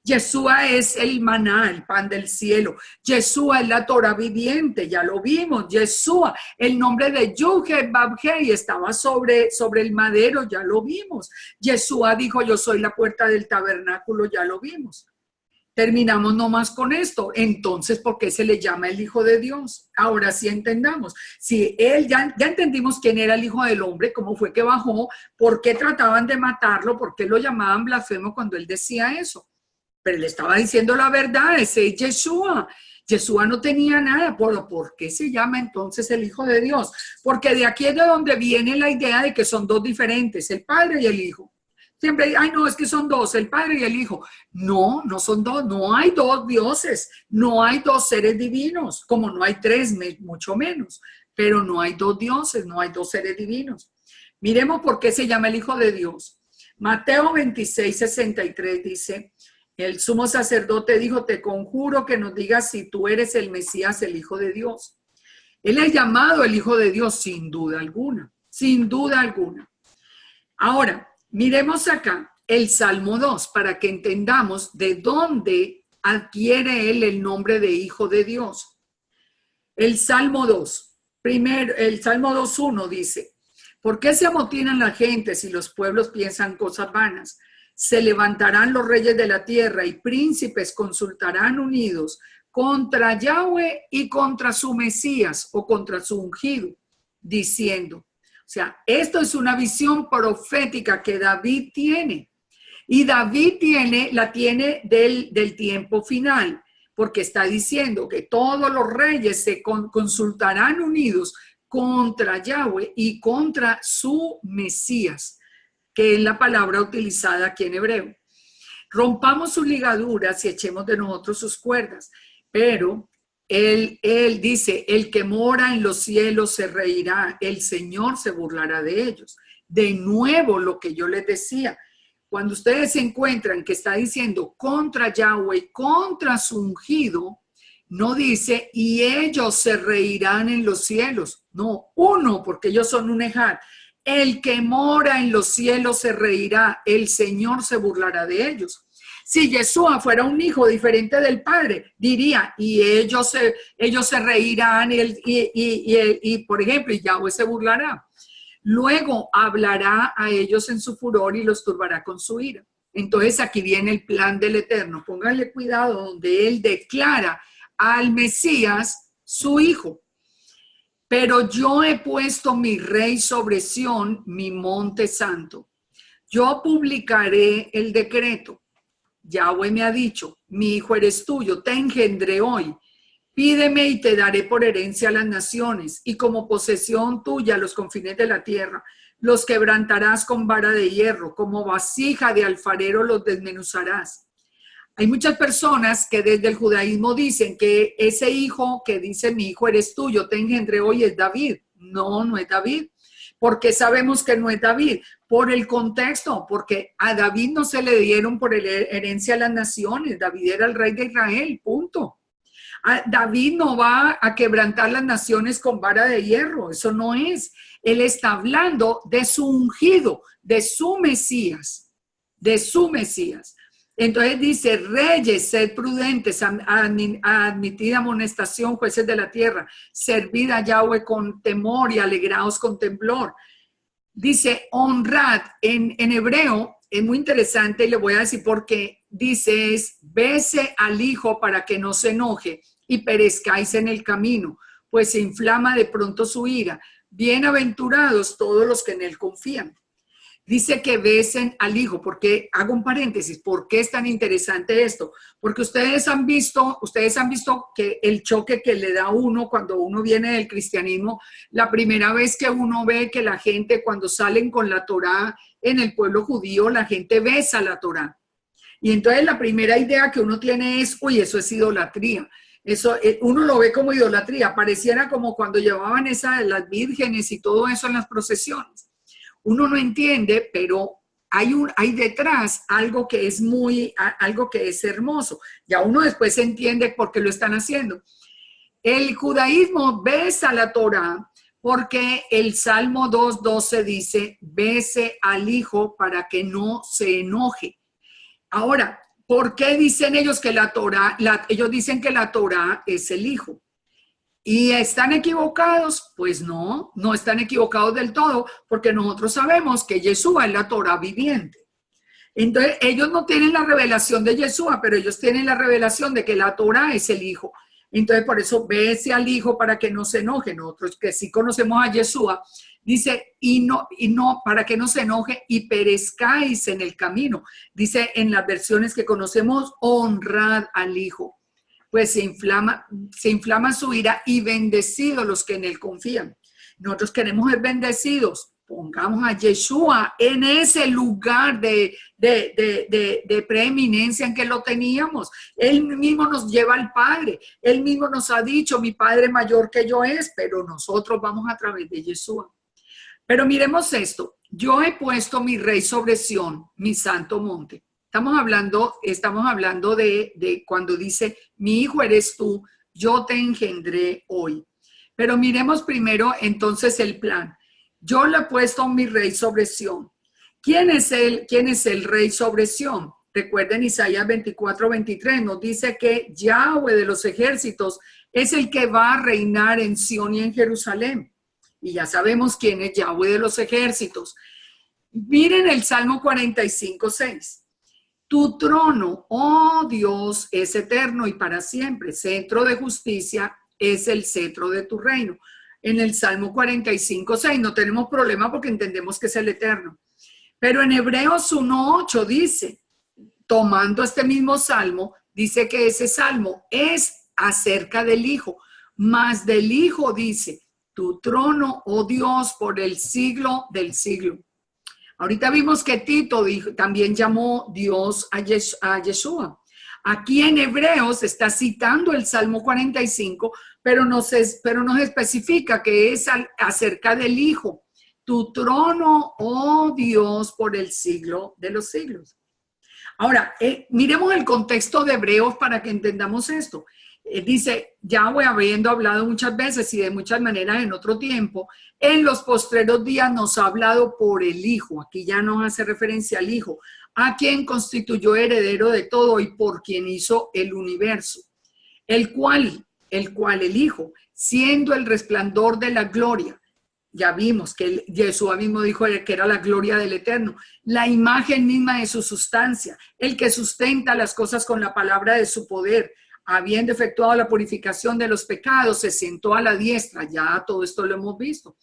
Yeshua es el maná, el pan del cielo. Yeshua es la Torah viviente, ya lo vimos. Yeshua, el nombre de Yud-Heh-Vav-Heh estaba sobre el madero, ya lo vimos. Yeshua dijo, yo soy la puerta del tabernáculo, ya lo vimos. Terminamos nomás con esto. Entonces, ¿por qué se le llama el Hijo de Dios? Ahora sí entendamos. Si él ya entendimos quién era el Hijo del Hombre, cómo fue que bajó, por qué trataban de matarlo, por qué lo llamaban blasfemo cuando él decía eso. Pero él estaba diciendo la verdad, ese es Yeshua. Yeshua no tenía nada. ¿Por qué se llama entonces el Hijo de Dios? Porque de aquí es de donde viene la idea de que son dos diferentes, el Padre y el Hijo. Siempre, ay no, es que son dos, el Padre y el Hijo. No, no son dos, no hay dos dioses, no hay dos seres divinos, como no hay tres, mucho menos, pero no hay dos dioses, no hay dos seres divinos. Miremos por qué se llama el Hijo de Dios. Mateo 26, 63 dice, el sumo sacerdote dijo, te conjuro que nos digas si tú eres el Mesías, el Hijo de Dios. Él es llamado el Hijo de Dios sin duda alguna, sin duda alguna. Ahora, miremos acá el Salmo 2 para que entendamos de dónde adquiere él el nombre de Hijo de Dios. El Salmo 2, primero, el Salmo 2.1 dice, ¿por qué se amotinan las gentes y los pueblos piensan cosas vanas? Se levantarán los reyes de la tierra y príncipes consultarán unidos contra Yahweh y contra su Mesías o contra su ungido, diciendo, o sea, esto es una visión profética que David tiene. Y David la tiene del tiempo final, porque está diciendo que todos los reyes se consultarán unidos contra Yahweh y contra su Mesías, que es la palabra utilizada aquí en hebreo. Rompamos sus ligaduras y echemos de nosotros sus cuerdas, pero Él dice, el que mora en los cielos se reirá, el Señor se burlará de ellos. De nuevo, lo que yo les decía, cuando ustedes se encuentran que está diciendo contra Yahweh, contra su ungido, no dice, y ellos se reirán en los cielos. No, uno, porque ellos son un ejad. El que mora en los cielos se reirá, el Señor se burlará de ellos. Si Yeshua fuera un hijo diferente del Padre, diría, y ellos se reirán, y por ejemplo, y Yahweh se burlará. Luego hablará a ellos en su furor y los turbará con su ira. Entonces aquí viene el plan del Eterno. Pónganle cuidado donde él declara al Mesías su hijo. Pero yo he puesto mi rey sobre Sión, mi monte santo. Yo publicaré el decreto. Yahweh me ha dicho, mi hijo eres tuyo, te engendré hoy. Pídeme y te daré por herencia a las naciones y como posesión tuya los confines de la tierra. Los quebrantarás con vara de hierro, como vasija de alfarero los desmenuzarás. Hay muchas personas que desde el judaísmo dicen que ese hijo que dice mi hijo eres tuyo, te engendré hoy es David. No, no es David. ¿Por qué sabemos que no es David? Por el contexto, porque a David no se le dieron por herencia a las naciones. David era el rey de Israel, punto. David no va a quebrantar las naciones con vara de hierro, eso no es. Él está hablando de su ungido, de su Mesías, de su Mesías. Entonces dice, reyes, sed prudentes, admitid amonestación, jueces de la tierra, servid a Yahweh con temor y alegraos con temblor. Dice, honrad, en hebreo, es muy interesante y le voy a decir por qué. Dice, bese al hijo para que no se enoje y perezcáis en el camino, pues se inflama de pronto su ira. Bienaventurados todos los que en él confían. Dice que besen al hijo, porque hago un paréntesis, ¿por qué es tan interesante esto? Porque ustedes han visto que el choque que le da a uno cuando uno viene del cristianismo, la primera vez que uno ve que la gente cuando salen con la Torá en el pueblo judío, la gente besa la Torá. Y entonces la primera idea que uno tiene es, uy, eso es idolatría. Eso uno lo ve como idolatría, pareciera como cuando llevaban las vírgenes y todo eso en las procesiones. Uno no entiende, pero hay detrás algo que es hermoso. Ya uno después entiende por qué lo están haciendo. El judaísmo besa la Torá porque el Salmo 2:12 dice, bese al hijo para que no se enoje. Ahora, ¿por qué dicen ellos que ellos dicen que la Torá es el hijo? ¿Y están equivocados? Pues no, no están equivocados del todo, porque nosotros sabemos que Yeshua es la Torá viviente. Entonces, ellos no tienen la revelación de Yeshua, pero ellos tienen la revelación de que la Torá es el Hijo. Entonces, por eso, bese al Hijo para que no se enoje. Nosotros que sí conocemos a Yeshua, dice, y no, para que no se enoje y perezcáis en el camino. Dice en las versiones que conocemos, honrad al Hijo. Pues se inflama su ira y bendecidos los que en él confían. Nosotros queremos ser bendecidos. Pongamos a Yeshua en ese lugar de preeminencia en que lo teníamos. Él mismo nos lleva al Padre. Él mismo nos ha dicho, mi Padre mayor que yo es, pero nosotros vamos a través de Yeshua. Pero miremos esto. Yo he puesto mi rey sobre Sión, mi santo monte. Estamos hablando de cuando dice, mi hijo eres tú, yo te engendré hoy. Pero miremos primero entonces el plan. Yo le he puesto mi rey sobre Sión. ¿Quién es el rey sobre Sión? Recuerden Isaías 24:23, nos dice que Yahweh de los ejércitos es el que va a reinar en Sión y en Jerusalén. Y ya sabemos quién es Yahweh de los ejércitos. Miren el Salmo 45:6. Tu trono, oh Dios, es eterno y para siempre. Cetro de justicia es el cetro de tu reino. En el Salmo 45:6 no tenemos problema porque entendemos que es el eterno. Pero en Hebreos 1:8 dice, tomando este mismo salmo, dice que ese salmo es acerca del Hijo. Mas del Hijo dice, tu trono, oh Dios, por el siglo del siglo. Ahorita vimos que Tito también llamó Dios a Yeshua. Aquí en Hebreos está citando el Salmo 45, pero nos especifica que es acerca del Hijo. Tu trono, oh Dios, por el siglo de los siglos. Ahora, miremos el contexto de Hebreos para que entendamos esto. Dice, Yahweh, habiendo hablado muchas veces y de muchas maneras en otro tiempo, en los postreros días nos ha hablado por el Hijo. Aquí ya nos hace referencia al Hijo, a quien constituyó heredero de todo y por quien hizo el universo, el cual el Hijo, siendo el resplandor de la gloria. Ya vimos que Yeshua mismo dijo que era la gloria del Eterno, la imagen misma de su sustancia, el que sustenta las cosas con la palabra de su poder, habiendo efectuado la purificación de los pecados, se sentó a la diestra. Ya todo esto lo hemos visto.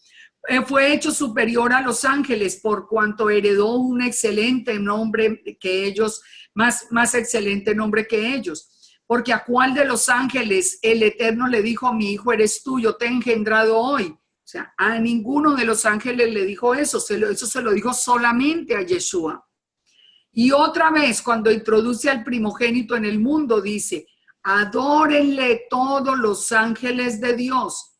Fue hecho superior a los ángeles por cuanto heredó un excelente nombre que ellos, más excelente nombre que ellos. Porque a cuál de los ángeles el Eterno le dijo, mi hijo eres tú, yo te he engendrado hoy. O sea, a ninguno de los ángeles le dijo eso, eso se lo dijo solamente a Yeshua. Y otra vez, cuando introduce al primogénito en el mundo, dice, adórenle todos los ángeles de Dios.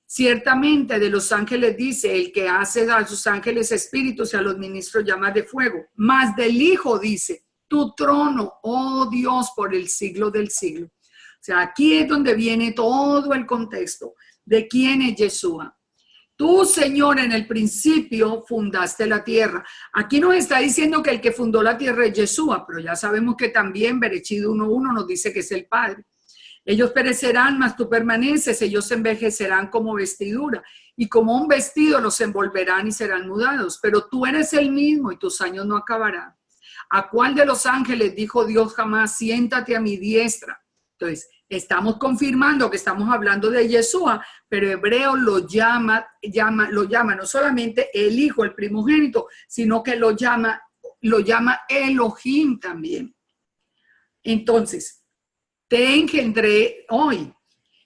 Ciertamente de los ángeles dice, el que hace a sus ángeles espíritus y a los ministros llamas de fuego. Mas del Hijo dice, tu trono, oh Dios, por el siglo del siglo. O sea, aquí es donde viene todo el contexto de quién es Yeshua. Tú, Señor, en el principio fundaste la tierra. Aquí nos está diciendo que el que fundó la tierra es Yeshua, pero ya sabemos que también Berechid 1:1 nos dice que es el Padre. Ellos perecerán, mas tú permaneces, ellos envejecerán como vestidura, y como un vestido los envolverán y serán mudados, pero tú eres el mismo y tus años no acabarán. ¿A cuál de los ángeles dijo Dios jamás, siéntate a mi diestra? Entonces, estamos confirmando que estamos hablando de Yeshua, pero Hebreo lo llama no solamente el Hijo, el primogénito, sino que lo llama Elohim también. Entonces, te engendré hoy.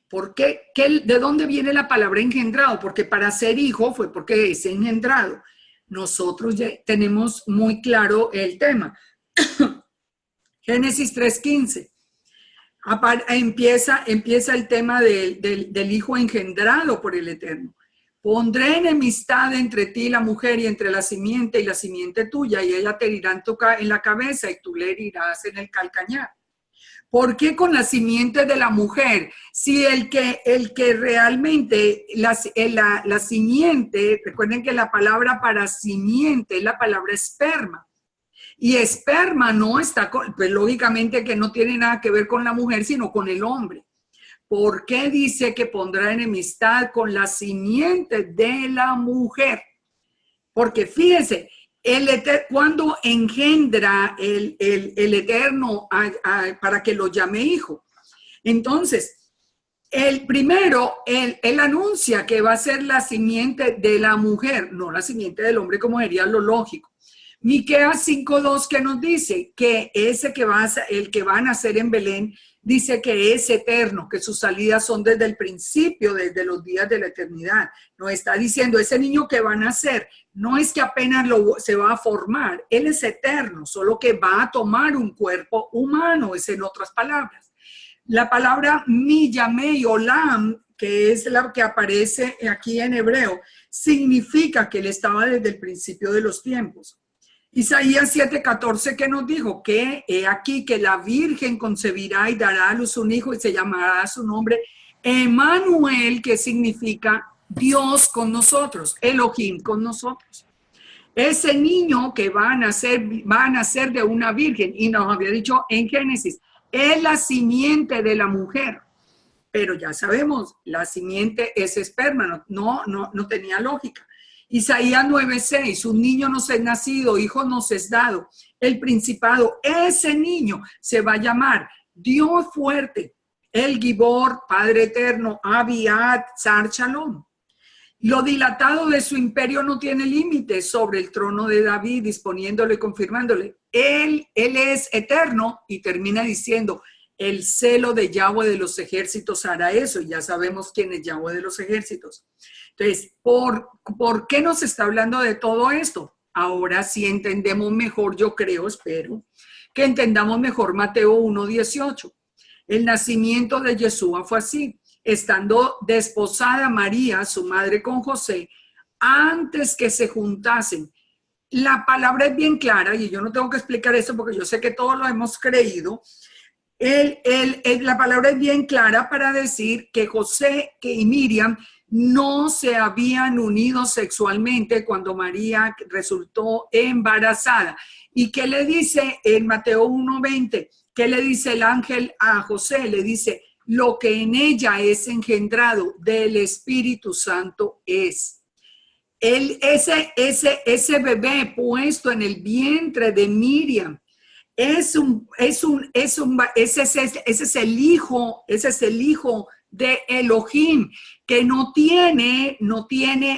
¿Por qué? ¿De dónde viene la palabra engendrado? Porque para ser hijo fue porque es engendrado. Nosotros ya tenemos muy claro el tema. Génesis 3:15. Empieza el tema del hijo engendrado por el Eterno. Pondré enemistad entre ti y la mujer y entre la simiente y la simiente tuya, y ella te herirá en la cabeza y tú le herirás en el calcañar. ¿Por qué con la simiente de la mujer? Si el que realmente, la simiente, recuerden que la palabra para simiente es la palabra esperma. Y esperma no está, pues lógicamente que no tiene nada que ver con la mujer, sino con el hombre. ¿Por qué dice que pondrá enemistad con la simiente de la mujer? Porque fíjense, cuando engendra el Eterno para que lo llame hijo. Entonces, el primero, él anuncia que va a ser la simiente de la mujer, no la simiente del hombre como sería lo lógico. Miqueas 5:2 que nos dice que el que va a nacer en Belén, dice que es eterno, que sus salidas son desde el principio, desde los días de la eternidad. Nos está diciendo, ese niño que va a nacer, no es que apenas se va a formar, él es eterno, solo que va a tomar un cuerpo humano, es en otras palabras. La palabra miyamei olam, que es la que aparece aquí en hebreo, significa que él estaba desde el principio de los tiempos. Isaías 7:14 que nos dijo que he aquí que la Virgen concebirá y dará a luz un hijo y se llamará su nombre Emmanuel, que significa Dios con nosotros, Elohim con nosotros. Ese niño que va a nacer de una virgen, y nos había dicho en Génesis, es la simiente de la mujer. Pero ya sabemos, la simiente es esperma, no tenía lógica. Isaías 9:6, un niño nos es nacido, hijo nos es dado, el principado, ese niño se va a llamar Dios fuerte, el Gibor, Padre eterno, Abiad, Tzar Shalom. Lo dilatado de su imperio no tiene límites sobre el trono de David, disponiéndole y confirmándole. Él es eterno, y termina diciendo, el celo de Yahweh de los ejércitos hará eso, y ya sabemos quién es Yahweh de los ejércitos. Entonces, ¿por qué nos está hablando de todo esto? Ahora sí entendemos mejor, yo creo, espero, que entendamos mejor Mateo 1:18. El nacimiento de Yeshua fue así, estando desposada María, su madre, con José, antes que se juntasen. La palabra es bien clara, y yo no tengo que explicar eso porque yo sé que todos lo hemos creído. La palabra es bien clara para decir que José y Miriam no se habían unido sexualmente cuando María resultó embarazada. ¿Y qué le dice en Mateo 1:20? ¿Qué le dice el ángel a José? Le dice, lo que en ella es engendrado del Espíritu Santo es. Ese bebé puesto en el vientre de Miriam ese es el hijo de Elohim, que no tiene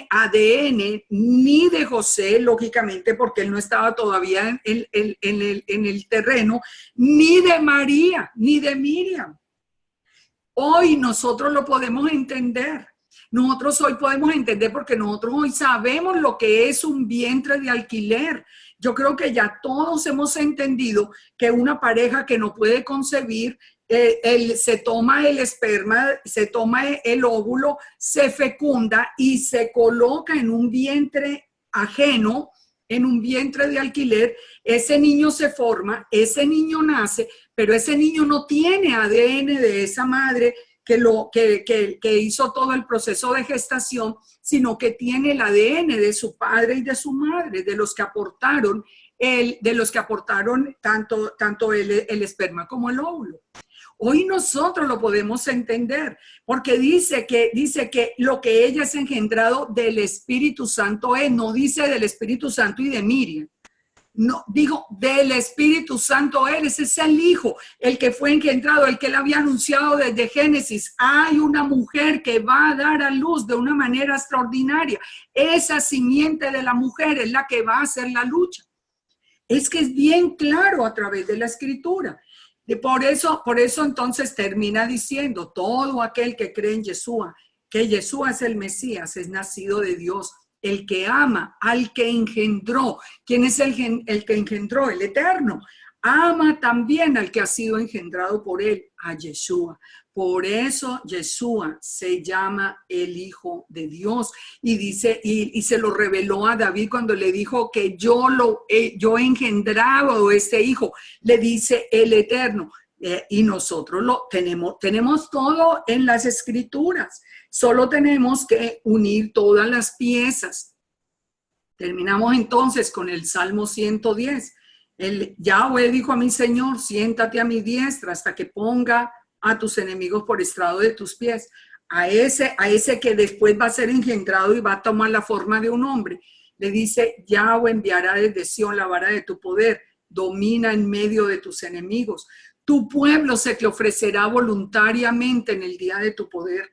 ADN ni de José, lógicamente, porque él no estaba todavía en el terreno, ni de María, ni de Miriam. Hoy nosotros lo podemos entender. Nosotros hoy podemos entender porque nosotros hoy sabemos lo que es un vientre de alquiler. Yo creo que ya todos hemos entendido que una pareja que no puede concebir, se toma el esperma, se toma el óvulo, se fecunda y se coloca en un vientre ajeno, en un vientre de alquiler. Ese niño se forma, ese niño nace, pero ese niño no tiene ADN de esa madre que hizo todo el proceso de gestación, sino que tiene el ADN de su padre y de su madre, de los que aportaron tanto el esperma como el óvulo. Hoy nosotros lo podemos entender, porque dice que lo que ella es engendrado del Espíritu Santo es, no dice del Espíritu Santo y de Miriam. No, digo, del Espíritu Santo él, ese es el Hijo, el que fue engendrado, el que él había anunciado desde Génesis. Hay una mujer que va a dar a luz de una manera extraordinaria. Esa simiente de la mujer es la que va a hacer la lucha. Es que es bien claro a través de la Escritura. Por eso entonces termina diciendo, todo aquel que cree en Yeshua, que Yeshua es el Mesías, es nacido de Dios. El que ama al que engendró. ¿Quién es el que engendró? El Eterno. Ama también al que ha sido engendrado por él, a Yeshua. Por eso Yeshua se llama el Hijo de Dios. Y dice, y se lo reveló a David cuando le dijo que yo he engendrado este hijo. Le dice el Eterno. Y nosotros lo tenemos todo en las Escrituras. Solo tenemos que unir todas las piezas. Terminamos entonces con el Salmo 110. Yahweh dijo a mi Señor, siéntate a mi diestra hasta que ponga a tus enemigos por estrado de tus pies. A ese que después va a ser engendrado y va a tomar la forma de un hombre, le dice, Yahweh enviará desde Sión la vara de tu poder, domina en medio de tus enemigos. Tu pueblo se te ofrecerá voluntariamente en el día de tu poder.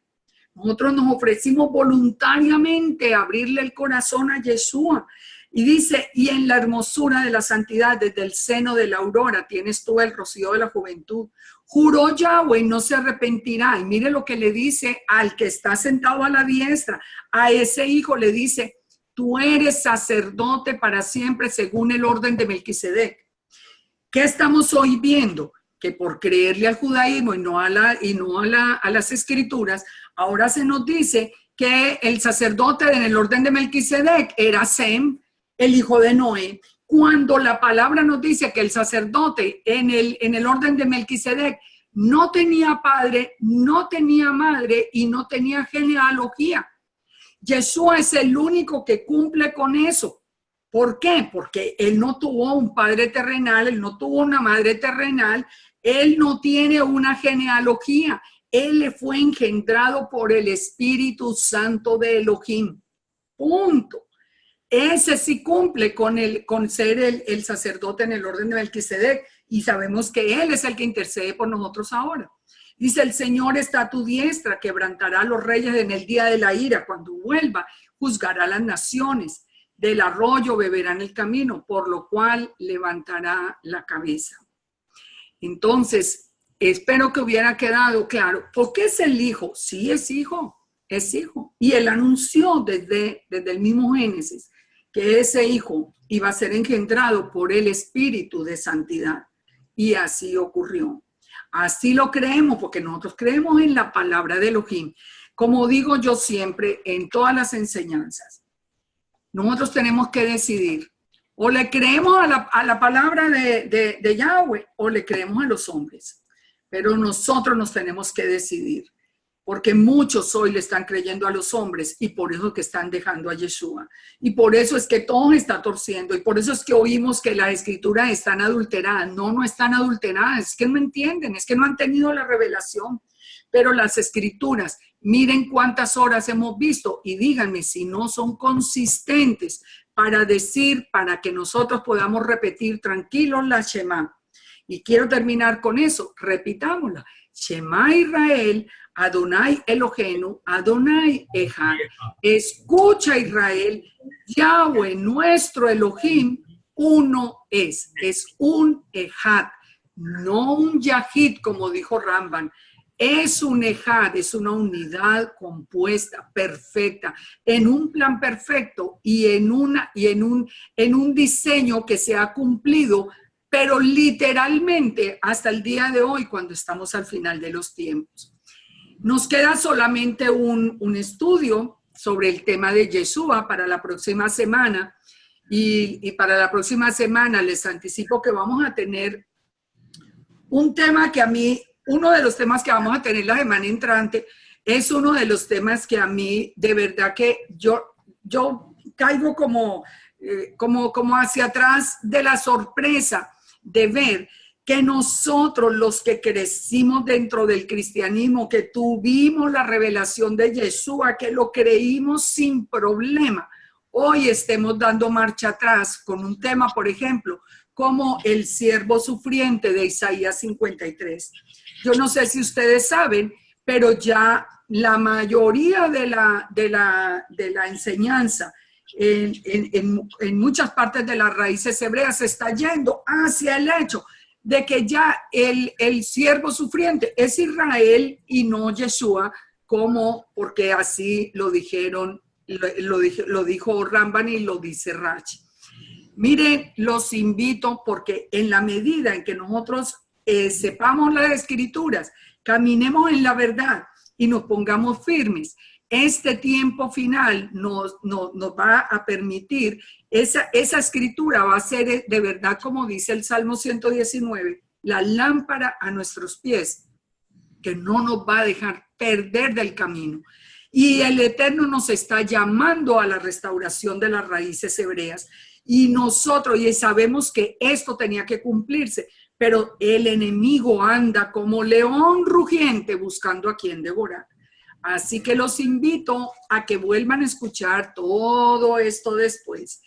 Nosotros nos ofrecimos voluntariamente a abrirle el corazón a Yeshua. Y dice, y en la hermosura de la santidad, desde el seno de la aurora, tienes tú el rocío de la juventud. Juró Yahweh y no se arrepentirá. Y mire lo que le dice al que está sentado a la diestra. A ese hijo le dice, tú eres sacerdote para siempre según el orden de Melquisedec. ¿Qué estamos hoy viendo? Que por creerle al judaísmo y no a las escrituras, ahora se nos dice que el sacerdote en el orden de Melquisedec era Sem, el hijo de Noé, cuando la palabra nos dice que el sacerdote en el orden de Melquisedec no tenía padre, no tenía madre y no tenía genealogía. Yeshua es el único que cumple con eso. ¿Por qué? Porque él no tuvo un padre terrenal, él no tuvo una madre terrenal, él no tiene una genealogía. Él le fue engendrado por el Espíritu Santo de Elohim. Punto. Ese sí cumple con ser el sacerdote en el orden de Melquisedec y sabemos que él es el que intercede por nosotros ahora. Dice, el Señor está a tu diestra, quebrantará a los reyes en el día de la ira. Cuando vuelva, juzgará a las naciones. Del arroyo beberán el camino, por lo cual levantará la cabeza. Entonces, espero que hubiera quedado claro. ¿Por qué es el hijo? Sí, es hijo, es hijo. Y él anunció desde el mismo Génesis que ese hijo iba a ser engendrado por el Espíritu de santidad. Y así ocurrió. Así lo creemos, porque nosotros creemos en la palabra de Elohim. Como digo yo siempre en todas las enseñanzas, nosotros tenemos que decidir. O le creemos a la palabra de Yahweh o le creemos a los hombres. pero nosotros nos tenemos que decidir, porque muchos hoy le están creyendo a los hombres y por eso es que están dejando a Yeshua. Y por eso es que todo está torciendo y por eso es que oímos que las escrituras están adulteradas. No, no están adulteradas, es que no entienden, es que no han tenido la revelación. Pero las escrituras, miren cuántas horas hemos visto y díganme si no son consistentes para decir, para que nosotros podamos repetir tranquilos la Shema. Y quiero terminar con eso, repitámosla. Shema Israel, Adonai Eloheinu, Adonai Echad. Escucha Israel, Yahweh nuestro Elohim, uno es un Echad, no un Yahid como dijo Ramban. Es un Echad, es una unidad compuesta, perfecta, en un plan perfecto y en un diseño que se ha cumplido, pero literalmente hasta el día de hoy, cuando estamos al final de los tiempos. Nos queda solamente un estudio sobre el tema de Yeshua para la próxima semana. Y para la próxima semana les anticipo que vamos a tener un tema que a mí, uno de los temas que vamos a tener la semana entrante, es uno de los temas que a mí, de verdad que yo caigo como hacia atrás de la sorpresa de ver que nosotros, los que crecimos dentro del cristianismo, que tuvimos la revelación de Yeshua, que lo creímos sin problema, hoy estemos dando marcha atrás con un tema, por ejemplo, como el siervo sufriente de Isaías 53. Yo no sé si ustedes saben, pero ya la mayoría de la enseñanza en muchas partes de las raíces hebreas se está yendo hacia el hecho de que ya el siervo sufriente es Israel y no Yeshua, porque así lo dijeron, lo dijo Ramban y lo dice Rashi. Miren, los invito porque en la medida en que nosotros sepamos las escrituras, caminemos en la verdad y nos pongamos firmes, este tiempo final nos va a permitir, esa escritura va a ser de verdad, como dice el Salmo 119, la lámpara a nuestros pies, que no nos va a dejar perder del camino. Y el Eterno nos está llamando a la restauración de las raíces hebreas. Y nosotros, y sabemos que esto tenía que cumplirse, pero el enemigo anda como león rugiente buscando a quien devorar. Así que los invito a que vuelvan a escuchar todo esto después.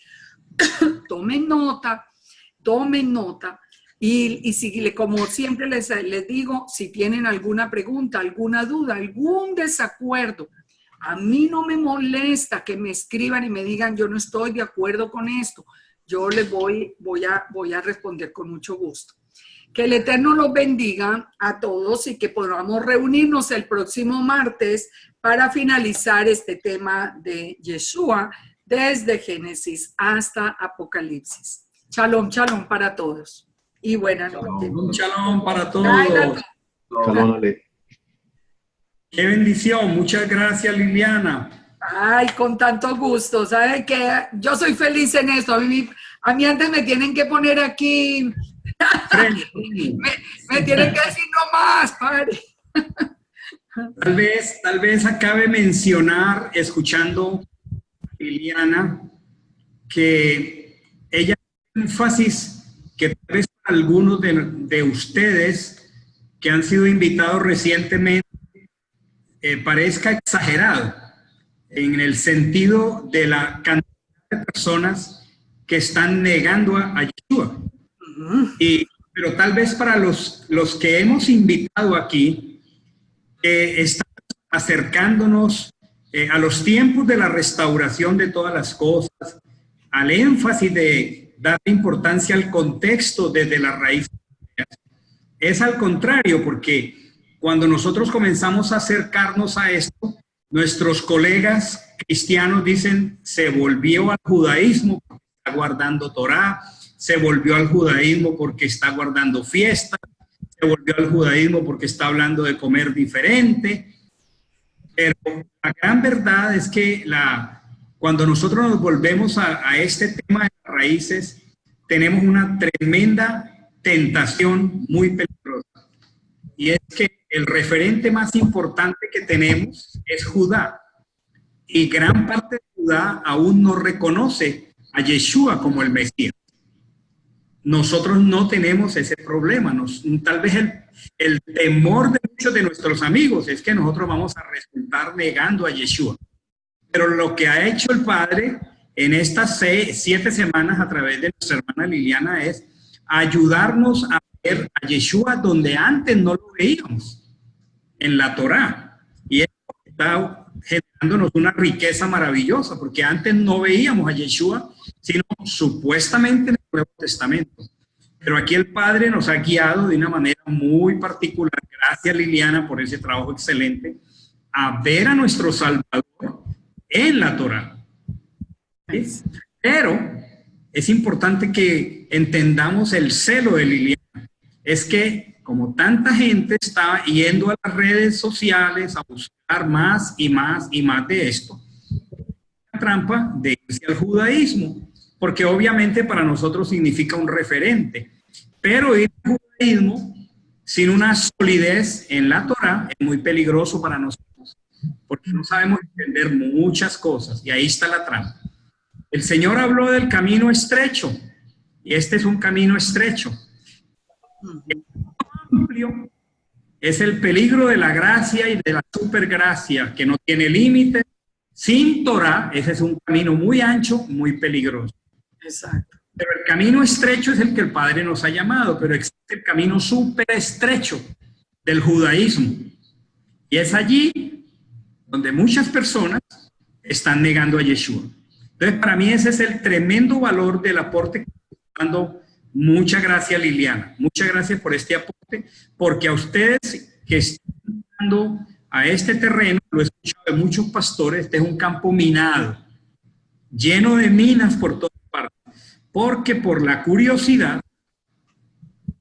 Tomen nota. Y si, como siempre les digo, si tienen alguna pregunta, alguna duda, algún desacuerdo, a mí no me molesta que me escriban y me digan, yo no estoy de acuerdo con esto. Yo les voy a responder con mucho gusto. Que el Eterno los bendiga a todos y que podamos reunirnos el próximo martes para finalizar este tema de Yeshua desde Génesis hasta Apocalipsis. Shalom, shalom para todos. Y buenas noches. Shalom para todos. Shalom, Ale. Qué bendición. Muchas gracias, Liliana. Ay, con tanto gusto. ¿Saben qué? Yo soy feliz en esto. A mí antes me tienen que poner aquí... me tienen que decir no más, padre. Tal vez acabe mencionar, escuchando a Liliana, que ella énfasis que tal vez para algunos de ustedes que han sido invitados recientemente parezca exagerado en el sentido de la cantidad de personas que están negando a Yeshua. Pero tal vez para los que hemos invitado aquí, estamos acercándonos a los tiempos de la restauración de todas las cosas, al énfasis de dar importancia al contexto desde la raíz. Es al contrario, porque cuando nosotros comenzamos a acercarnos a esto, nuestros colegas cristianos dicen, se volvió al judaísmo porque está guardando Torá, se volvió al judaísmo porque está guardando fiestas, se volvió al judaísmo porque está hablando de comer diferente. Pero la gran verdad es que cuando nosotros nos volvemos a este tema de las raíces, tenemos una tremenda tentación muy peligrosa. y es que el referente más importante que tenemos es Judá. Y gran parte de Judá aún no reconoce a Yeshua como el Mesías. Nosotros no tenemos ese problema. Tal vez el temor de muchos de nuestros amigos es que nosotros vamos a resultar negando a Yeshua. Pero lo que ha hecho el Padre en estas 7 semanas a través de nuestra hermana Liliana es ayudarnos a ver a Yeshua donde antes no lo veíamos, en la Torá. Y eso está generándonos una riqueza maravillosa, porque antes no veíamos a Yeshua, sino supuestamente en el Nuevo Testamento. Pero aquí el Padre nos ha guiado de una manera muy particular, gracias Liliana por ese trabajo excelente, a ver a nuestro Salvador en la Torá. ¿Sí? Pero es importante que entendamos el celo de Liliana. Es que como tanta gente está yendo a las redes sociales a buscar más y más y más de esto, la trampa de irse al judaísmo, porque obviamente para nosotros significa un referente, pero ir al judaísmo sin una solidez en la Torá es muy peligroso para nosotros, porque no sabemos entender muchas cosas, y ahí está la trampa. El Señor habló del camino estrecho, y este es un camino estrecho. El amplio es el peligro de la gracia y de la supergracia, que no tiene límite. Sin Torah, ese es un camino muy ancho, muy peligroso. Exacto. Pero el camino estrecho es el que el Padre nos ha llamado, pero existe el camino súper estrecho del judaísmo. Y es allí donde muchas personas están negando a Yeshua. Entonces, para mí ese es el tremendo valor del aporte que está dando. Muchas gracias, Liliana. Muchas gracias por este aporte, porque a ustedes que están entrando a este terreno, lo he escuchado de muchos pastores, este es un campo minado, lleno de minas por todas partes, porque por la curiosidad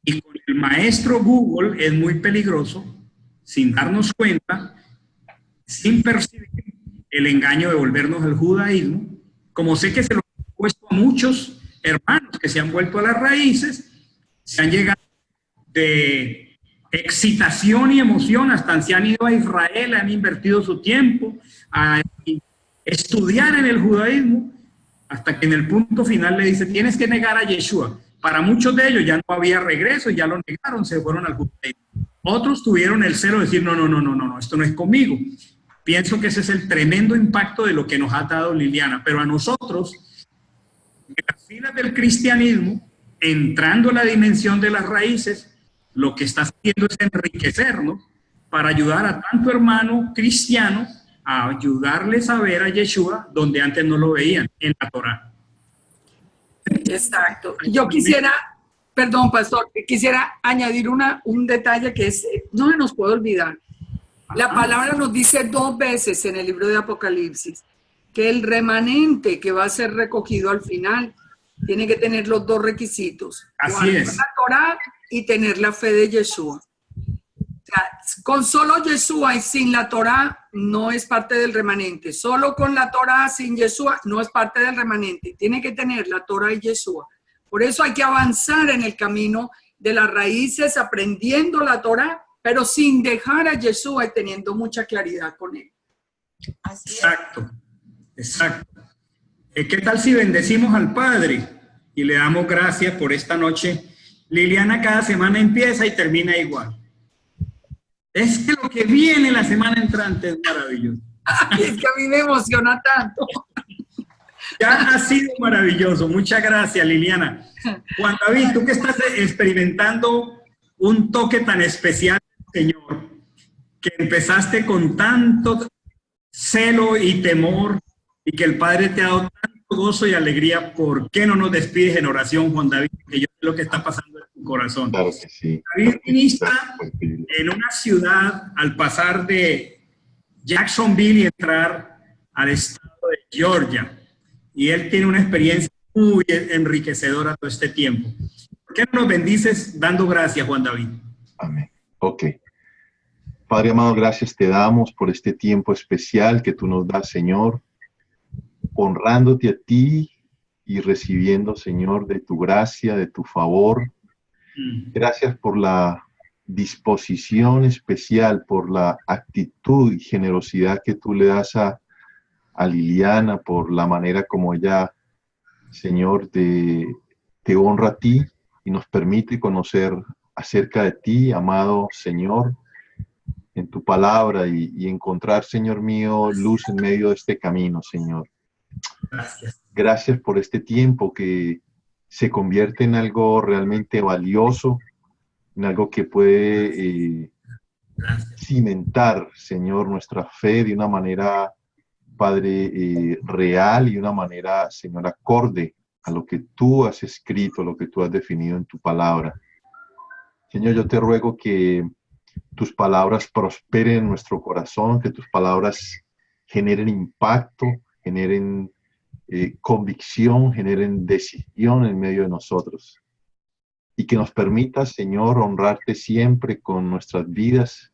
y con el maestro Google es muy peligroso, sin darnos cuenta, sin percibir el engaño de volvernos al judaísmo, como sé que se lo he puesto a muchos hermanos que se han vuelto a las raíces, se han llegado de excitación y emoción, hasta se han ido a Israel, han invertido su tiempo a estudiar en el judaísmo, hasta que en el punto final le dice, tienes que negar a Yeshua. Para muchos de ellos ya no había regreso, ya lo negaron, se fueron al judaísmo. Otros tuvieron el celo de decir, no, esto no es conmigo. Pienso que ese es el tremendo impacto de lo que nos ha dado Liliana, pero a nosotros, en las filas del cristianismo, entrando a la dimensión de las raíces, lo que está haciendo es enriquecernos para ayudar a tanto hermano cristiano a ayudarles a ver a Yeshua donde antes no lo veían, en la Torá. Exacto. Yo quisiera, perdón, pastor, quisiera añadir un detalle que es, no se nos puede olvidar. La palabra nos dice 2 veces en el libro de Apocalipsis que el remanente que va a ser recogido al final tiene que tener los 2 requisitos. Así es. La Torá y tener la fe de Yeshua. O sea, con solo Yeshua y sin la Torá no es parte del remanente. Solo con la Torá sin Yeshua no es parte del remanente. Tiene que tener la Torá y Yeshua. Por eso hay que avanzar en el camino de las raíces, aprendiendo la Torá, pero sin dejar a Yeshua y teniendo mucha claridad con él. Así es. Exacto, exacto. ¿Qué tal si bendecimos al Padre y le damos gracias por esta noche? Liliana cada semana empieza y termina igual. Es que lo que viene la semana entrante es maravilloso. Es que a mí me emociona tanto. Ya ha sido maravilloso. Muchas gracias, Liliana. Juan David, tú que estás experimentando un toque tan especial, Señor, que empezaste con tanto celo y temor y que el Padre te ha dado tanto gozo y alegría, ¿por qué no nos despides en oración, Juan David? Que yo sé lo que está pasando en tu corazón. Claro que sí. David ministra en una ciudad al pasar de Jacksonville y entrar al estado de Georgia. Y él tiene una experiencia muy enriquecedora todo este tiempo. ¿Por qué no nos bendices dando gracias, Juan David? Amén. Ok. Padre amado, gracias te damos por este tiempo especial que tú nos das, Señor, honrándote a ti y recibiendo, Señor, de tu gracia, de tu favor. Gracias por la disposición especial, por la actitud y generosidad que tú le das a Liliana, por la manera como ella, Señor, te honra a ti y nos permite conocer acerca de ti, amado Señor, en tu palabra y encontrar, Señor mío, luz en medio de este camino, Señor. Gracias. Gracias por este tiempo que se convierte en algo realmente valioso, en algo que puede cimentar, Señor, nuestra fe de una manera, Padre, real y de una manera, Señor, acorde a lo que tú has escrito, lo que tú has definido en tu palabra. Señor, yo te ruego que tus palabras prosperen en nuestro corazón, que tus palabras generen impacto, generen convicción, generen decisión en medio de nosotros. Y que nos permitas, Señor, honrarte siempre con nuestras vidas.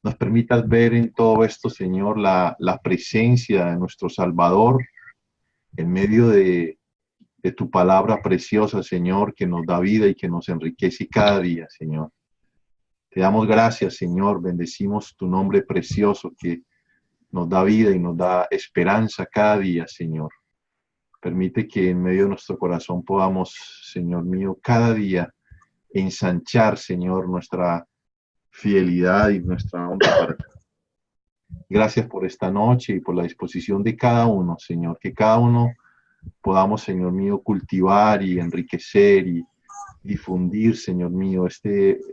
Nos permitas ver en todo esto, Señor, la presencia de nuestro Salvador en medio de tu palabra preciosa, Señor, que nos da vida y que nos enriquece cada día, Señor. Te damos gracias, Señor. Bendecimos tu nombre precioso que nos da vida y nos da esperanza cada día, Señor. Permite que en medio de nuestro corazón podamos, Señor mío, cada día ensanchar, Señor, nuestra fidelidad y nuestra honra para ti. Gracias por esta noche y por la disposición de cada uno, Señor. Que cada uno podamos, Señor mío, cultivar y enriquecer y difundir, Señor mío,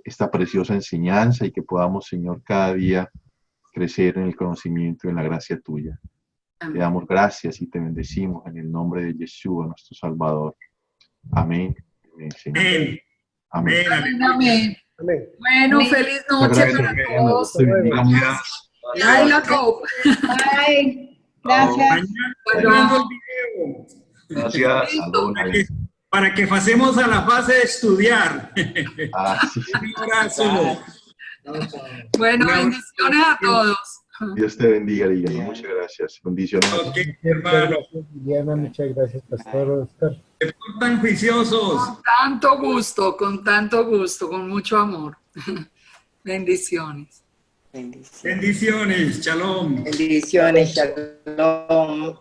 esta preciosa enseñanza y que podamos, Señor, cada día crecer en el conocimiento y en la gracia tuya. Te damos gracias y te bendecimos en el nombre de Yeshua, nuestro Salvador. Amén. Amén. Amén. Amén. Amén. Bueno, feliz noche para todos. Ay, la copa. Bye. Gracias. Mañana el video. Gracias. Para que pasemos a la fase de estudiar. Sí. Un abrazo. Bueno, bendiciones a todos. Dios te bendiga, Liliana. Muchas gracias. Bendiciones. Ok, hermano. Liliana, muchas gracias, Pastor Oscar. Se portan juiciosos. Con tanto gusto, con mucho amor. Bendiciones. Bendiciones. Shalom. Bendiciones, shalom.